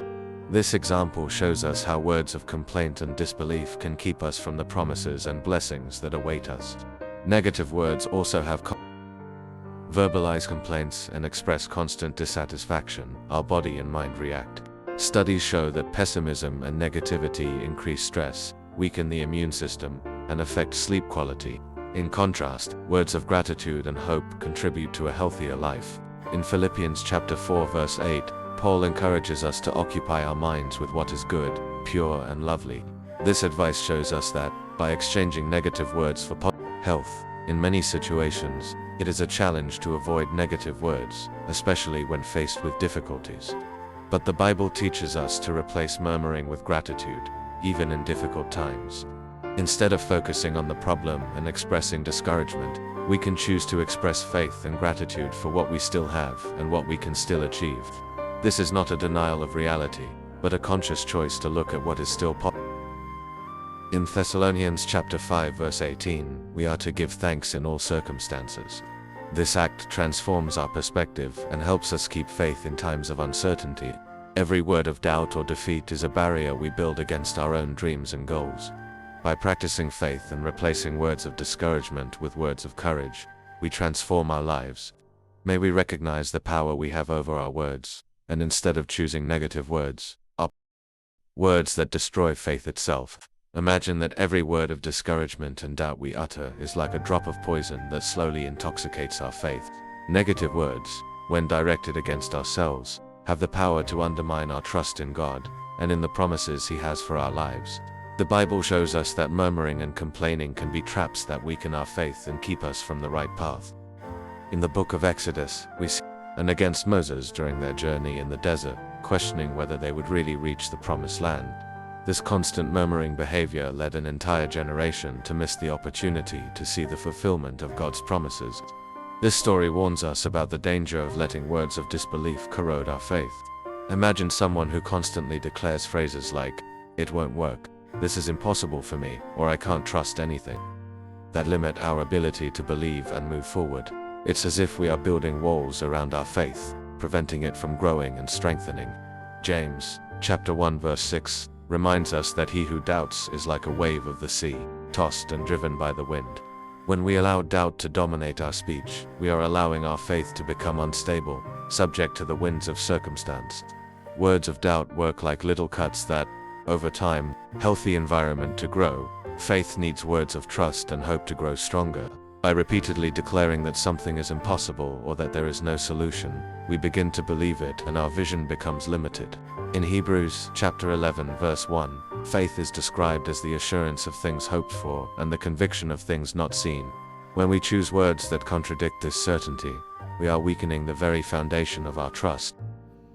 This example shows us how words of complaint and disbelief can keep us from the promises and blessings that await us. Negative words also have verbalize complaints and express constant dissatisfaction. Our body and mind react. Studies show that pessimism and negativity increase stress, weaken the immune system, and affect sleep quality. In contrast, words of gratitude and hope contribute to a healthier life. In Philippians chapter 4 verse 8, Paul encourages us to occupy our minds with what is good, pure, and lovely. This advice shows us that, by exchanging negative words for health, in many situations, it is a challenge to avoid negative words, especially when faced with difficulties. But the Bible teaches us to replace murmuring with gratitude, even in difficult times. Instead of focusing on the problem and expressing discouragement, we can choose to express faith and gratitude for what we still have and what we can still achieve. This is not a denial of reality, but a conscious choice to look at what is still possible. In Thessalonians chapter 5 verse 18, we are to give thanks in all circumstances. This act transforms our perspective and helps us keep faith in times of uncertainty. Every word of doubt or defeat is a barrier we build against our own dreams and goals. By practicing faith and replacing words of discouragement with words of courage, we transform our lives. May we recognize the power we have over our words, and instead of choosing negative words, words that destroy faith itself. Imagine that every word of discouragement and doubt we utter is like a drop of poison that slowly intoxicates our faith. Negative words, when directed against ourselves, have the power to undermine our trust in God and in the promises He has for our lives. The Bible shows us that murmuring and complaining can be traps that weaken our faith and keep us from the right path. In the book of Exodus, we see and against Moses during their journey in the desert, questioning whether they would really reach the promised land. This constant murmuring behavior led an entire generation to miss the opportunity to see the fulfillment of God's promises. This story warns us about the danger of letting words of disbelief corrode our faith. Imagine someone who constantly declares phrases like, "It won't work," "This is impossible for me," or "I can't trust anything," that limit our ability to believe and move forward. It's as if we are building walls around our faith, preventing it from growing and strengthening. James, chapter 1 verse 6, reminds us that he who doubts is like a wave of the sea, tossed and driven by the wind. When we allow doubt to dominate our speech, we are allowing our faith to become unstable, subject to the winds of circumstance. Words of doubt work like little cuts that, over time, healthy environment to grow. Faith needs words of trust and hope to grow stronger. By repeatedly declaring that something is impossible or that there is no solution, we begin to believe it and our vision becomes limited. In Hebrews chapter 11 verse 1, faith is described as the assurance of things hoped for and the conviction of things not seen. When we choose words that contradict this certainty, we are weakening the very foundation of our trust.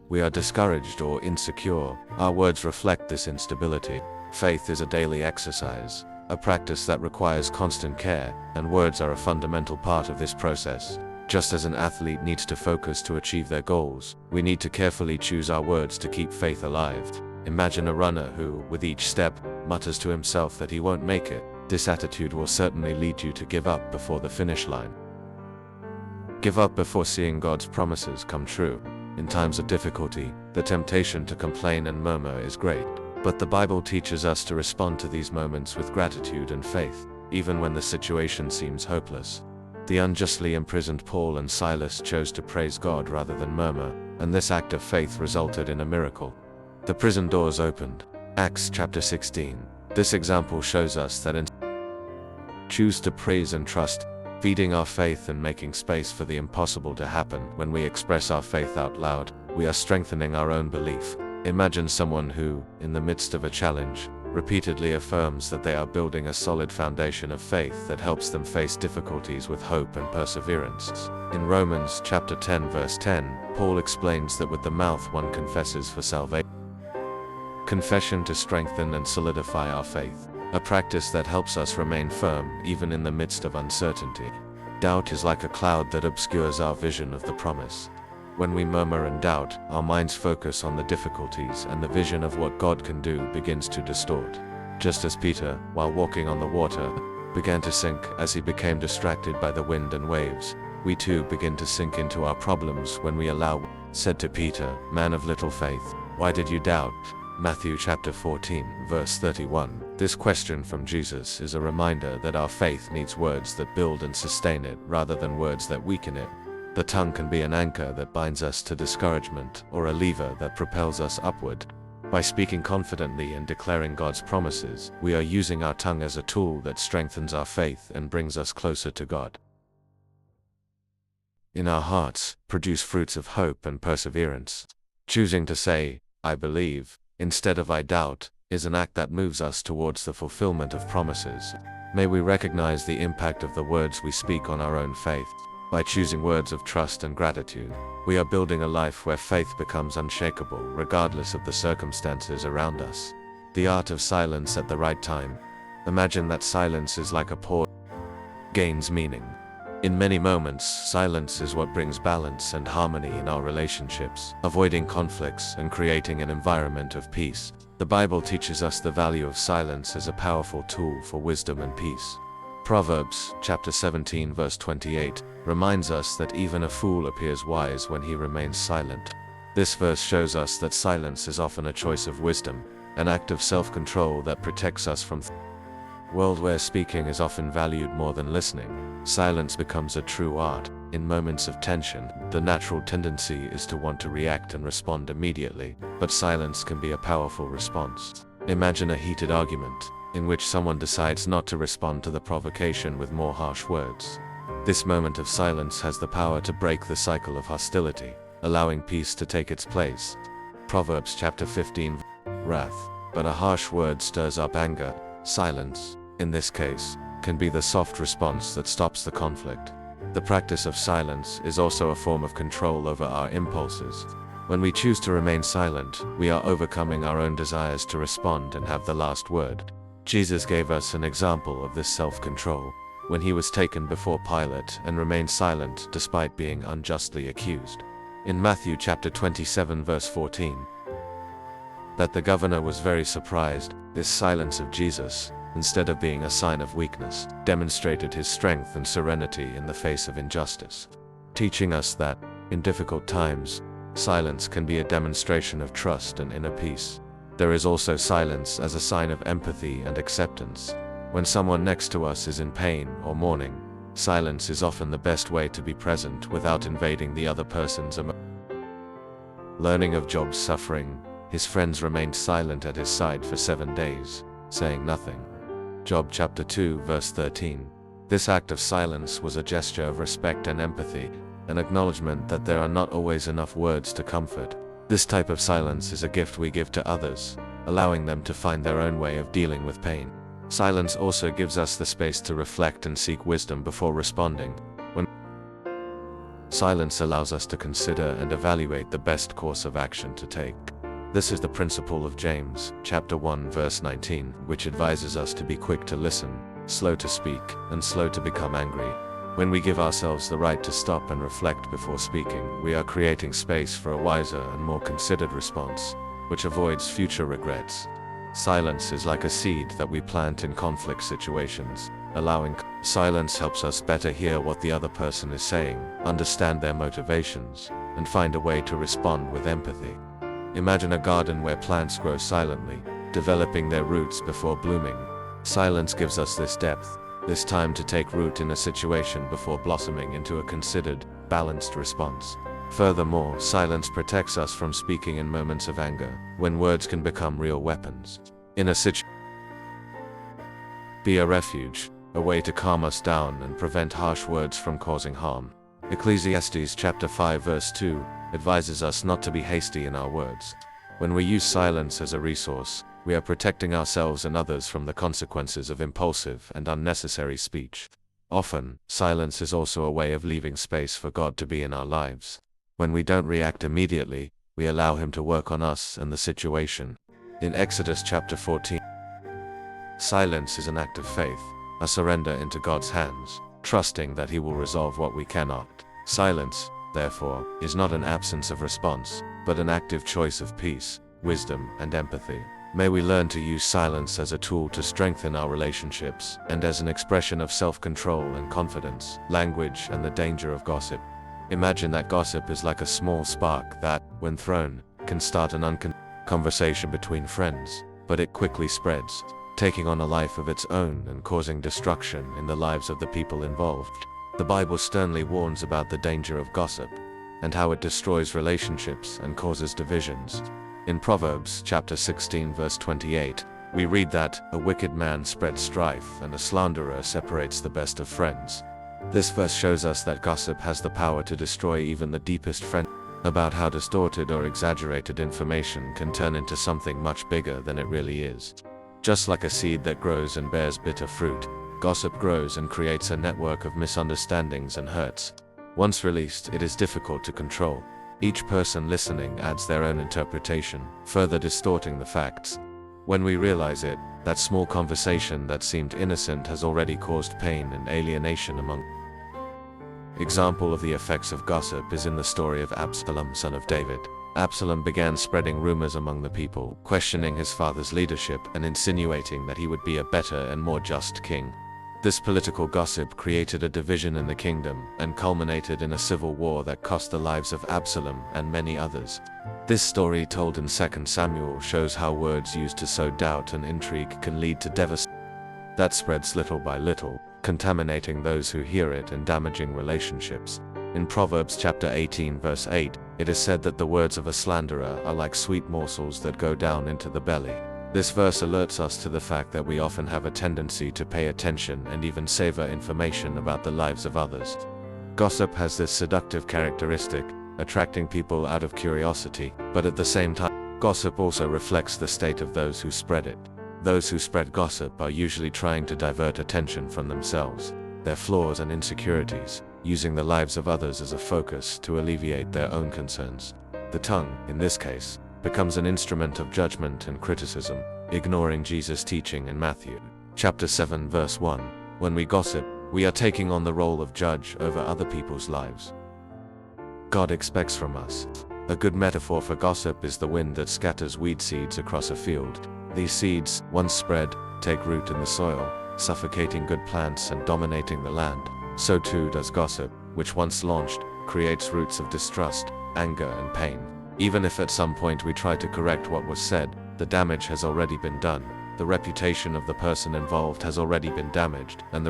We are discouraged or insecure. Our words reflect this instability. Faith is a daily exercise, a practice that requires constant care, and words are a fundamental part of this process. Just as an athlete needs to focus to achieve their goals, we need to carefully choose our words to keep faith alive. Imagine a runner who, with each step, mutters to himself that he won't make it. This attitude will certainly lead you to give up before the finish line. Give up before seeing God's promises come true. In times of difficulty, the temptation to complain and murmur is great. But the Bible teaches us to respond to these moments with gratitude and faith, even when the situation seems hopeless. The unjustly imprisoned Paul and Silas chose to praise God rather than murmur, and this act of faith resulted in a miracle. The prison doors opened. Acts chapter 16. This example shows us that in choose to praise and trust, feeding our faith and making space for the impossible to happen. When we express our faith out loud, we are strengthening our own belief. Imagine someone who, in the midst of a challenge, repeatedly affirms that they are building a solid foundation of faith that helps them face difficulties with hope and perseverance. In Romans chapter 10 verse 10, Paul explains that with the mouth one confesses for salvation. Confession to strengthen and solidify our faith, a practice that helps us remain firm even in the midst of uncertainty. Doubt is like a cloud that obscures our vision of the promise. When we murmur and doubt, our minds focus on the difficulties and the vision of what God can do begins to distort. Just as Peter, while walking on the water, began to sink as he became distracted by the wind and waves, we too begin to sink into our problems when we allow. Said to Peter, "Man of little faith, why did you doubt?" Matthew chapter 14, verse 31. This question from Jesus is a reminder that our faith needs words that build and sustain it rather than words that weaken it. The tongue can be an anchor that binds us to discouragement or a lever that propels us upward. By speaking confidently and declaring God's promises, we are using our tongue as a tool that strengthens our faith and brings us closer to God. In our hearts, produce fruits of hope and perseverance. Choosing to say, "I believe," instead of "I doubt," is an act that moves us towards the fulfillment of promises. May we recognize the impact of the words we speak on our own faith. By choosing words of trust and gratitude, we are building a life where faith becomes unshakable regardless of the circumstances around us. The art of silence at the right time. Imagine that silence is like a pause, gains meaning. In many moments, silence is what brings balance and harmony in our relationships, avoiding conflicts and creating an environment of peace. The Bible teaches us the value of silence as a powerful tool for wisdom and peace. Proverbs chapter 17 verse 28 reminds us that even a fool appears wise when he remains silent. This verse shows us that silence is often a choice of wisdom, an act of self-control that protects us from world where speaking is often valued more than listening. Silence becomes a true art. In moments of tension, the natural tendency is to want to react and respond immediately, but silence can be a powerful response. Imagine a heated argument, in which someone decides not to respond to the provocation with more harsh words. This moment of silence has the power to break the cycle of hostility, allowing peace to take its place. Proverbs chapter 15, wrath, but a harsh word stirs up anger. Silence, in this case, can be the soft response that stops the conflict. The practice of silence is also a form of control over our impulses. When we choose to remain silent, we are overcoming our own desires to respond and have the last word. Jesus gave us an example of this self-control when he was taken before Pilate and remained silent despite being unjustly accused. In Matthew chapter 27 verse 14, that the governor was very surprised. This silence of Jesus, instead of being a sign of weakness, demonstrated his strength and serenity in the face of injustice, teaching us that, in difficult times, silence can be a demonstration of trust and inner peace. There is also silence as a sign of empathy and acceptance. When someone next to us is in pain or mourning, silence is often the best way to be present without invading the other person's emotions. Learning of Job's suffering, his friends remained silent at his side for 7 days, saying nothing. Job chapter 2 verse 13. This act of silence was a gesture of respect and empathy, an acknowledgement that there are not always enough words to comfort. This type of silence is a gift we give to others, allowing them to find their own way of dealing with pain. Silence also gives us the space to reflect and seek wisdom before responding. Silence allows us to consider and evaluate the best course of action to take. This is the principle of James, chapter 1, verse 19, which advises us to be quick to listen, slow to speak, and slow to become angry. When we give ourselves the right to stop and reflect before speaking, we are creating space for a wiser and more considered response, which avoids future regrets. Silence is like a seed that we plant in conflict situations. Silence helps us better hear what the other person is saying, understand their motivations, and find a way to respond with empathy. Imagine a garden where plants grow silently, developing their roots before blooming. Silence gives us this depth, this time to take root in a situation before blossoming into a considered, balanced response. Furthermore, silence protects us from speaking in moments of anger, when words can become real weapons. In a situation, be a refuge, a way to calm us down and prevent harsh words from causing harm. Ecclesiastes chapter 5 verse 2 advises us not to be hasty in our words. When we use silence as a resource, we are protecting ourselves and others from the consequences of impulsive and unnecessary speech. Often, silence is also a way of leaving space for God to be in our lives. When we don't react immediately, we allow Him to work on us and the situation. In Exodus chapter 14, silence is an act of faith, a surrender into God's hands, trusting that He will resolve what we cannot. Silence, therefore, is not an absence of response, but an active choice of peace, wisdom, and empathy. May we learn to use silence as a tool to strengthen our relationships, and as an expression of self-control and confidence. Language and the danger of gossip. Imagine that gossip is like a small spark that, when thrown, can start an conversation between friends, but it quickly spreads, taking on a life of its own and causing destruction in the lives of the people involved. The Bible sternly warns about the danger of gossip, and how it destroys relationships and causes divisions. In Proverbs chapter 16 verse 28, we read that, "A wicked man spreads strife, and a slanderer separates the best of friends." This verse shows us that gossip has the power to destroy even the deepest friend. About how distorted or exaggerated information can turn into something much bigger than it really is. Just like a seed that grows and bears bitter fruit, gossip grows and creates a network of misunderstandings and hurts. Once released, it is difficult to control. Each person listening adds their own interpretation, further distorting the facts. When we realize it, that small conversation that seemed innocent has already caused pain and alienation among. Example of the effects of gossip is in the story of Absalom, son of David. Absalom began spreading rumors among the people, questioning his father's leadership and insinuating that he would be a better and more just king. This political gossip created a division in the kingdom and culminated in a civil war that cost the lives of Absalom and many others. This story, told in 2 Samuel, shows how words used to sow doubt and intrigue can lead to devastation that spreads little by little, contaminating those who hear it and damaging relationships. In Proverbs chapter 18 verse 8, it is said that the words of a slanderer are like sweet morsels that go down into the belly. This verse alerts us to the fact that we often have a tendency to pay attention and even savor information about the lives of others. Gossip has this seductive characteristic, attracting people out of curiosity, but at the same time, gossip also reflects the state of those who spread it. Those who spread gossip are usually trying to divert attention from themselves, their flaws and insecurities, using the lives of others as a focus to alleviate their own concerns. The tongue, in this case, becomes an instrument of judgment and criticism, ignoring Jesus' teaching in Matthew chapter 7 verse 1. When we gossip, we are taking on the role of judge over other people's lives. God expects from us. A good metaphor for gossip is the wind that scatters weed seeds across a field. These seeds, once spread, take root in the soil, suffocating good plants and dominating the land. So too does gossip, which once launched, creates roots of distrust, anger and pain. Even if at some point we try to correct what was said, the damage has already been done. The reputation of the person involved has already been damaged, and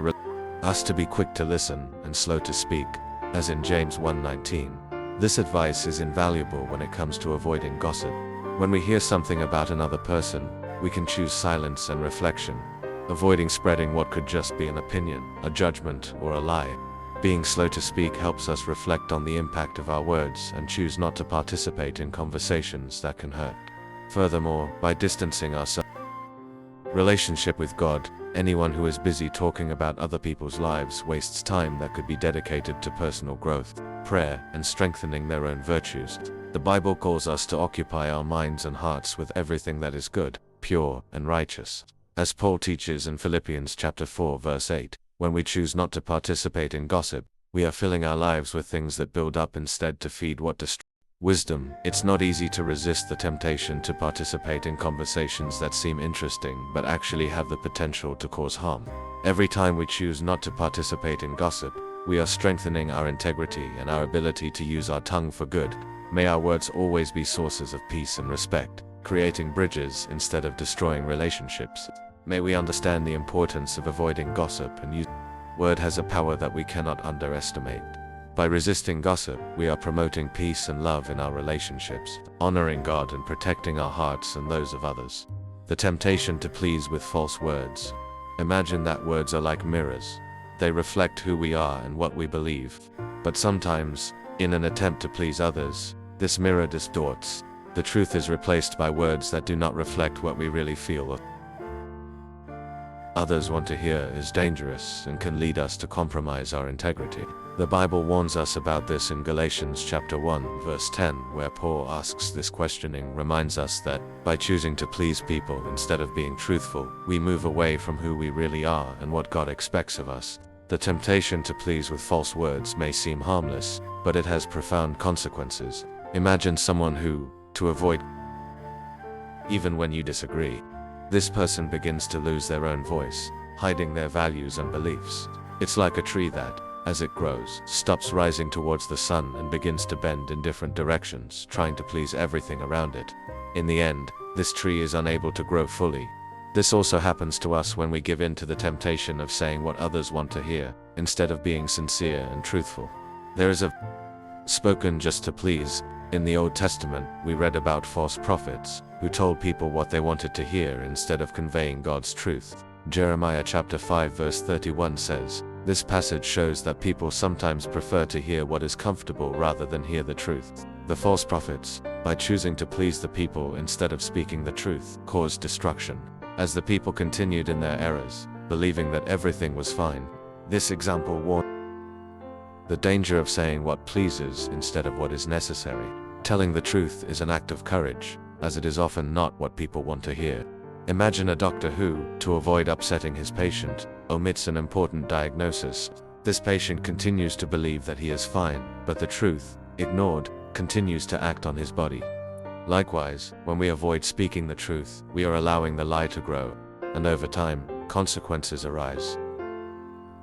us to be quick to listen and slow to speak, as in James 1:19. This advice is invaluable when it comes to avoiding gossip. When we hear something about another person, we can choose silence and reflection, avoiding spreading what could just be an opinion, a judgment, or a lie. Being slow to speak helps us reflect on the impact of our words and choose not to participate in conversations that can hurt. Furthermore, by distancing ourselves relationship with God, anyone who is busy talking about other people's lives wastes time that could be dedicated to personal growth, prayer, and strengthening their own virtues. The Bible calls us to occupy our minds and hearts with everything that is good, pure, and righteous. As Paul teaches in Philippians chapter 4 verse 8, when we choose not to participate in gossip, we are filling our lives with things that build up instead to feed what destroys. Wisdom. It's not easy to resist the temptation to participate in conversations that seem interesting but actually have the potential to cause harm. Every time we choose not to participate in gossip, we are strengthening our integrity and our ability to use our tongue for good. May our words always be sources of peace and respect, creating bridges instead of destroying relationships. May we understand the importance of avoiding gossip and use word has a power that we cannot underestimate. By resisting gossip, we are promoting peace and love in our relationships, honoring God and protecting our hearts and those of others. The temptation to please with false words. Imagine that words are like mirrors. They reflect who we are and what we believe. But sometimes, in an attempt to please others, this mirror distorts. The truth is replaced by words that do not reflect what we really feel or others want to hear is dangerous and can lead us to compromise our integrity. The Bible warns us about this in Galatians chapter 1 verse 10, where Paul asks this questioning reminds us that, by choosing to please people instead of being truthful, we move away from who we really are and what God expects of us. The temptation to please with false words may seem harmless, but it has profound consequences. Imagine someone who, to avoid even when you disagree, this person begins to lose their own voice, hiding their values and beliefs. It's like a tree that, as it grows, stops rising towards the sun and begins to bend in different directions, trying to please everything around it. In the end, this tree is unable to grow fully. This also happens to us when we give in to the temptation of saying what others want to hear, instead of being sincere and truthful. There is a spoken just to please. In the Old Testament, we read about false prophets, who told people what they wanted to hear instead of conveying God's truth. Jeremiah chapter 5 verse 31 says, "This passage shows that people sometimes prefer to hear what is comfortable rather than hear the truth." The false prophets, by choosing to please the people instead of speaking the truth, caused destruction. As the people continued in their errors, believing that everything was fine, this example warned the danger of saying what pleases instead of what is necessary. Telling the truth is an act of courage, as it is often not what people want to hear. Imagine a doctor who, to avoid upsetting his patient, omits an important diagnosis. This patient continues to believe that he is fine, but the truth, ignored, continues to act on his body. Likewise, when we avoid speaking the truth, we are allowing the lie to grow, and over time, consequences arise.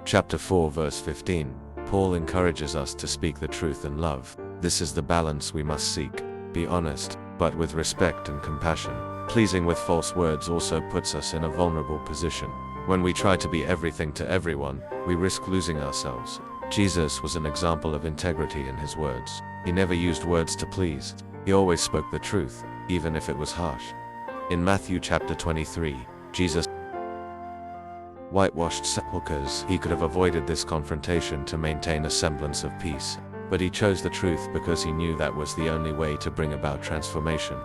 Chapter 4 verse 15, Paul encourages us to speak the truth in love. This is the balance we must seek. Be honest, but with respect and compassion. Pleasing with false words also puts us in a vulnerable position. When we try to be everything to everyone, we risk losing ourselves. Jesus was an example of integrity in his words. He never used words to please. He always spoke the truth, even if it was harsh. In Matthew chapter 23, Jesus whitewashed sepulchres. He could have avoided this confrontation to maintain a semblance of peace, but he chose the truth because he knew that was the only way to bring about transformation.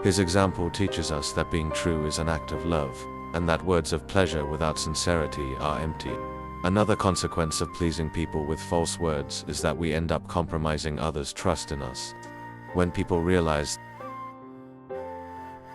His example teaches us that being true is an act of love, and that words of pleasure without sincerity are empty. Another consequence of pleasing people with false words is that we end up compromising others' trust in us. When people realize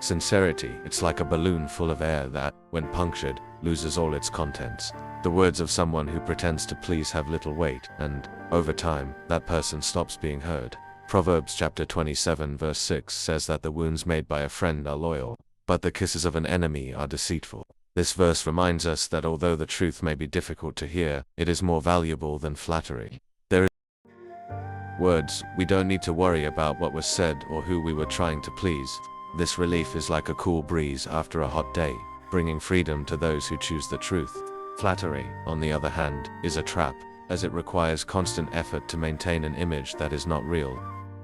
sincerity, it's like a balloon full of air that, when punctured, loses all its contents. The words of someone who pretends to please have little weight, and, over time, that person stops being heard. Proverbs chapter 27 verse 6 says that the wounds made by a friend are loyal, but the kisses of an enemy are deceitful. This verse reminds us that although the truth may be difficult to hear, it is more valuable than flattery. There is words, we don't need to worry about what was said or who we were trying to please. This relief is like a cool breeze after a hot day, bringing freedom to those who choose the truth. Flattery, on the other hand, is a trap, as it requires constant effort to maintain an image that is not real.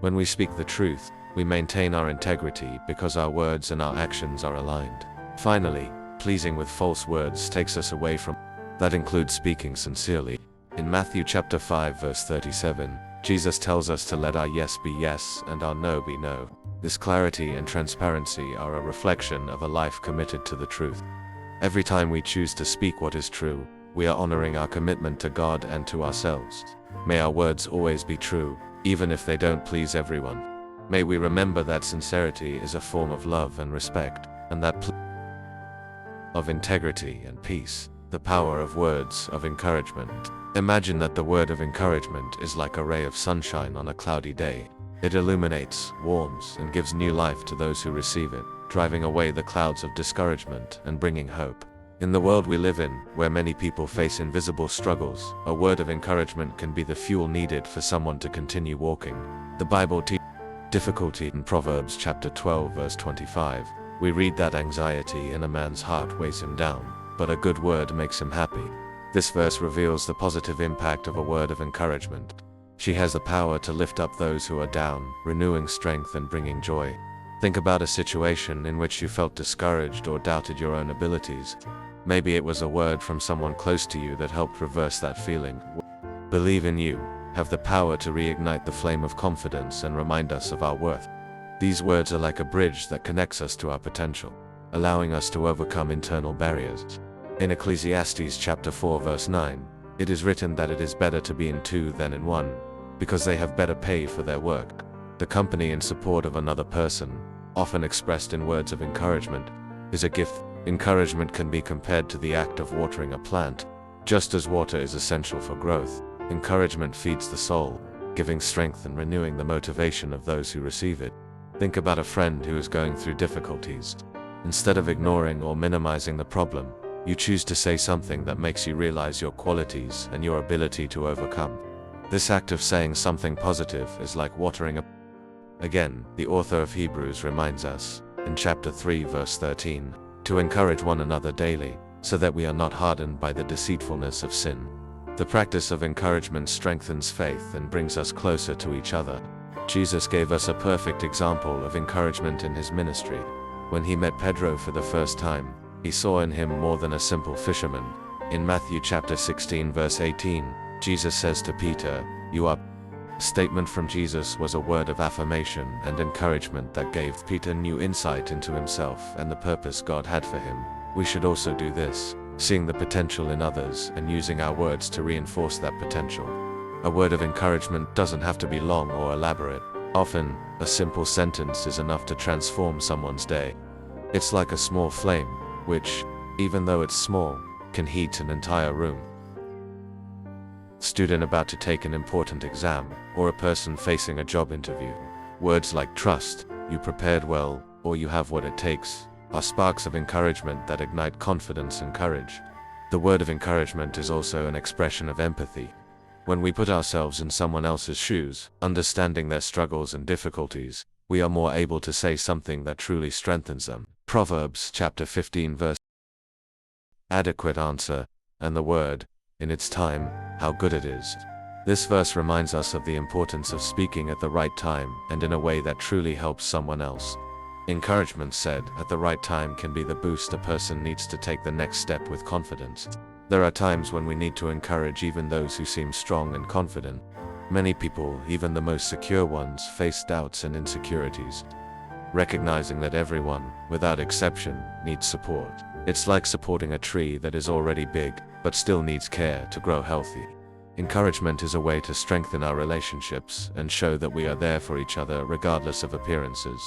When we speak the truth, we maintain our integrity because our words and our actions are aligned. Finally, pleasing with false words takes us away from. That includes speaking sincerely. In Matthew chapter 5 verse 37, Jesus tells us to let our yes be yes and our no be no. This clarity and transparency are a reflection of a life committed to the truth. Every time we choose to speak what is true, we are honoring our commitment to God and to ourselves. May our words always be true, even if they don't please everyone. May we remember that sincerity is a form of love and respect, and that of integrity and peace. The power of words of encouragement. Imagine that the word of encouragement is like a ray of sunshine on a cloudy day. It illuminates, warms, and gives new life to those who receive it, driving away the clouds of discouragement and bringing hope. In the world we live in, where many people face invisible struggles, a word of encouragement can be the fuel needed for someone to continue walking. The Bible teaches difficulty. In Proverbs chapter 12 verse 25, we read that anxiety in a man's heart weighs him down, but a good word makes him happy. This verse reveals the positive impact of a word of encouragement. She has the power to lift up those who are down, renewing strength and bringing joy. Think about a situation in which you felt discouraged or doubted your own abilities. Maybe it was a word from someone close to you that helped reverse that feeling. Believe in you have the power to reignite the flame of confidence and remind us of our worth. These words are like a bridge that connects us to our potential, allowing us to overcome internal barriers. In Ecclesiastes chapter 4 verse 9, it is written that it is better to be in two than in one, because they have better pay for their work. The company and support of another person, often expressed in words of encouragement, is a gift. Encouragement can be compared to the act of watering a plant. Just as water is essential for growth, encouragement feeds the soul, giving strength and renewing the motivation of those who receive it. Think about a friend who is going through difficulties. Instead of ignoring or minimizing the problem, you choose to say something that makes you realize your qualities and your ability to overcome. This act of saying something positive is like watering a. Again, the author of Hebrews reminds us, in chapter 3 verse 13, to encourage one another daily, so that we are not hardened by the deceitfulness of sin. The practice of encouragement strengthens faith and brings us closer to each other. Jesus gave us a perfect example of encouragement in his ministry. When he met Pedro for the first time, he saw in him more than a simple fisherman. In Matthew chapter 16 verse 18, Jesus says to Peter, "You are." Statement from Jesus was a word of affirmation and encouragement that gave Peter new insight into himself and the purpose God had for him. We should also do this, seeing the potential in others and using our words to reinforce that potential. A word of encouragement doesn't have to be long or elaborate. Often, a simple sentence is enough to transform someone's day. It's like a small flame, which, even though it's small, can heat an entire room. Student about to take an important exam, or a person facing a job interview. Words like trust, you prepared well, or you have what it takes, are sparks of encouragement that ignite confidence and courage. The word of encouragement is also an expression of empathy. When we put ourselves in someone else's shoes, understanding their struggles and difficulties, we are more able to say something that truly strengthens them. Proverbs chapter 15 verse. Adequate answer, and the word, in its time, how good it is. This verse reminds us of the importance of speaking at the right time and in a way that truly helps someone else. Encouragement said at the right time can be the boost a person needs to take the next step with confidence. There are times when we need to encourage even those who seem strong and confident. Many people, even the most secure ones, face doubts and insecurities. Recognizing that everyone, without exception, needs support. It's like supporting a tree that is already big, but still needs care to grow healthy. Encouragement is a way to strengthen our relationships and show that we are there for each other regardless of appearances.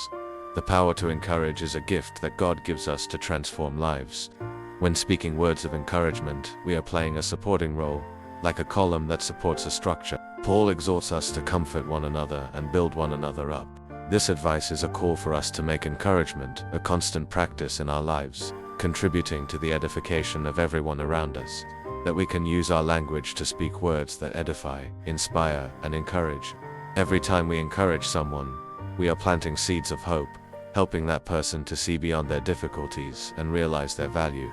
The power to encourage is a gift that God gives us to transform lives. When speaking words of encouragement, we are playing a supporting role, like a column that supports a structure. Paul exhorts us to comfort one another and build one another up. This advice is a call for us to make encouragement a constant practice in our lives, contributing to the edification of everyone around us. That we can use our language to speak words that edify, inspire, and encourage. Every time we encourage someone, we are planting seeds of hope, helping that person to see beyond their difficulties and realize their value.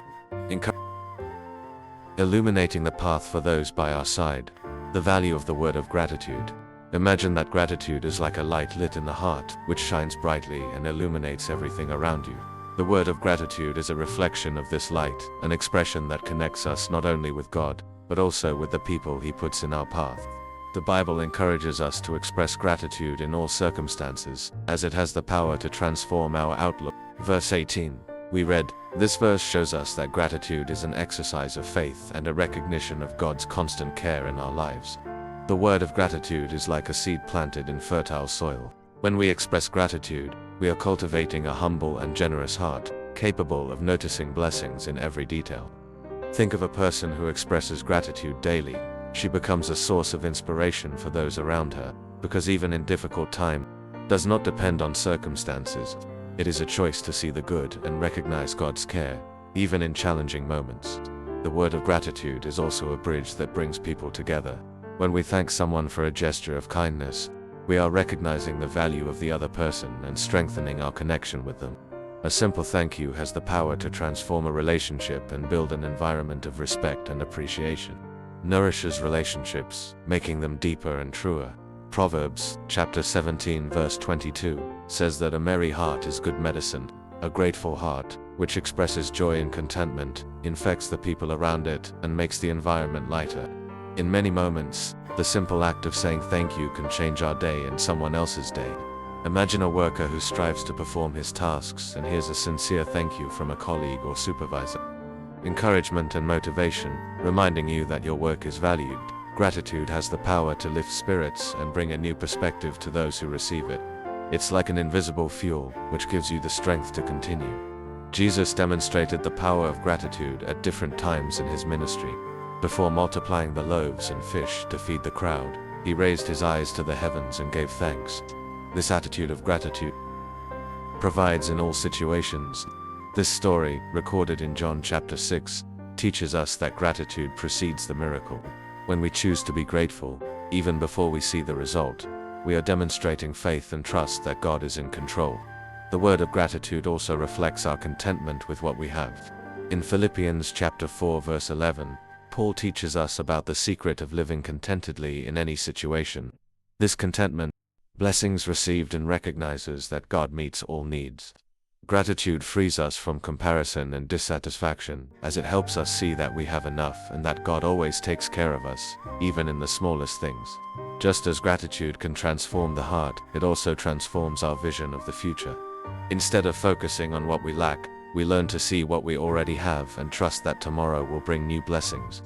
Illuminating the path for those by our side. The value of the word of gratitude. Imagine that gratitude is like a light lit in the heart, which shines brightly and illuminates everything around you. The word of gratitude is a reflection of this light, an expression that connects us not only with God, but also with the people He puts in our path. The Bible encourages us to express gratitude in all circumstances, as it has the power to transform our outlook. Verse 18. We read, this verse shows us that gratitude is an exercise of faith and a recognition of God's constant care in our lives. The word of gratitude is like a seed planted in fertile soil. When we express gratitude, we are cultivating a humble and generous heart, capable of noticing blessings in every detail. Think of a person who expresses gratitude daily. She becomes a source of inspiration for those around her, because even in difficult times, does not depend on circumstances. It is a choice to see the good and recognize God's care, even in challenging moments. The word of gratitude is also a bridge that brings people together. When we thank someone for a gesture of kindness, we are recognizing the value of the other person and strengthening our connection with them. A simple thank you has the power to transform a relationship and build an environment of respect and appreciation. Nourishes relationships, making them deeper and truer. Proverbs, chapter 17 verse 22, says that a merry heart is good medicine. A grateful heart, which expresses joy and contentment, infects the people around it and makes the environment lighter. In many moments, the simple act of saying thank you can change our day and someone else's day. Imagine a worker who strives to perform his tasks and hears a sincere thank you from a colleague or supervisor. Encouragement and motivation, reminding you that your work is valued. Gratitude has the power to lift spirits and bring a new perspective to those who receive it. It's like an invisible fuel, which gives you the strength to continue. Jesus demonstrated the power of gratitude at different times in his ministry. Before multiplying the loaves and fish to feed the crowd, he raised his eyes to the heavens and gave thanks. This attitude of gratitude provides in all situations. This story, recorded in John chapter 6, teaches us that gratitude precedes the miracle. When we choose to be grateful, even before we see the result, we are demonstrating faith and trust that God is in control. The word of gratitude also reflects our contentment with what we have. In Philippians chapter 4 verse 11, Paul teaches us about the secret of living contentedly in any situation. This contentment, blessings received, and recognizes that God meets all needs. Gratitude frees us from comparison and dissatisfaction, as it helps us see that we have enough and that God always takes care of us, even in the smallest things. Just as gratitude can transform the heart, it also transforms our vision of the future. Instead of focusing on what we lack, we learn to see what we already have and trust that tomorrow will bring new blessings.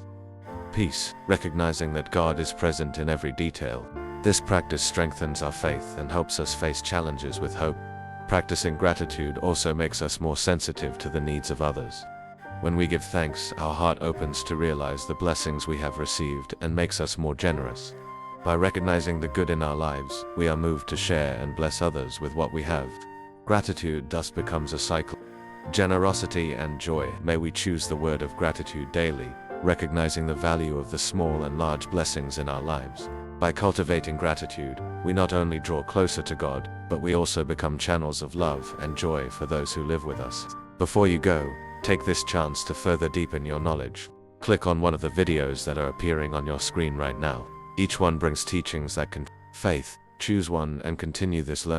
Peace, recognizing that God is present in every detail. This practice strengthens our faith and helps us face challenges with hope. Practicing gratitude also makes us more sensitive to the needs of others. When we give thanks, our heart opens to realize the blessings we have received and makes us more generous. By recognizing the good in our lives, we are moved to share and bless others with what we have. Gratitude thus becomes a cycle. Generosity and joy. May we choose the word of gratitude daily, recognizing the value of the small and large blessings in our lives. By cultivating gratitude, we not only draw closer to God, but we also become channels of love and joy for those who live with us. Before you go, take this chance to further deepen your knowledge. Click on one of the videos that are appearing on your screen right now. Each one brings teachings that can faith. Choose one and continue this learning.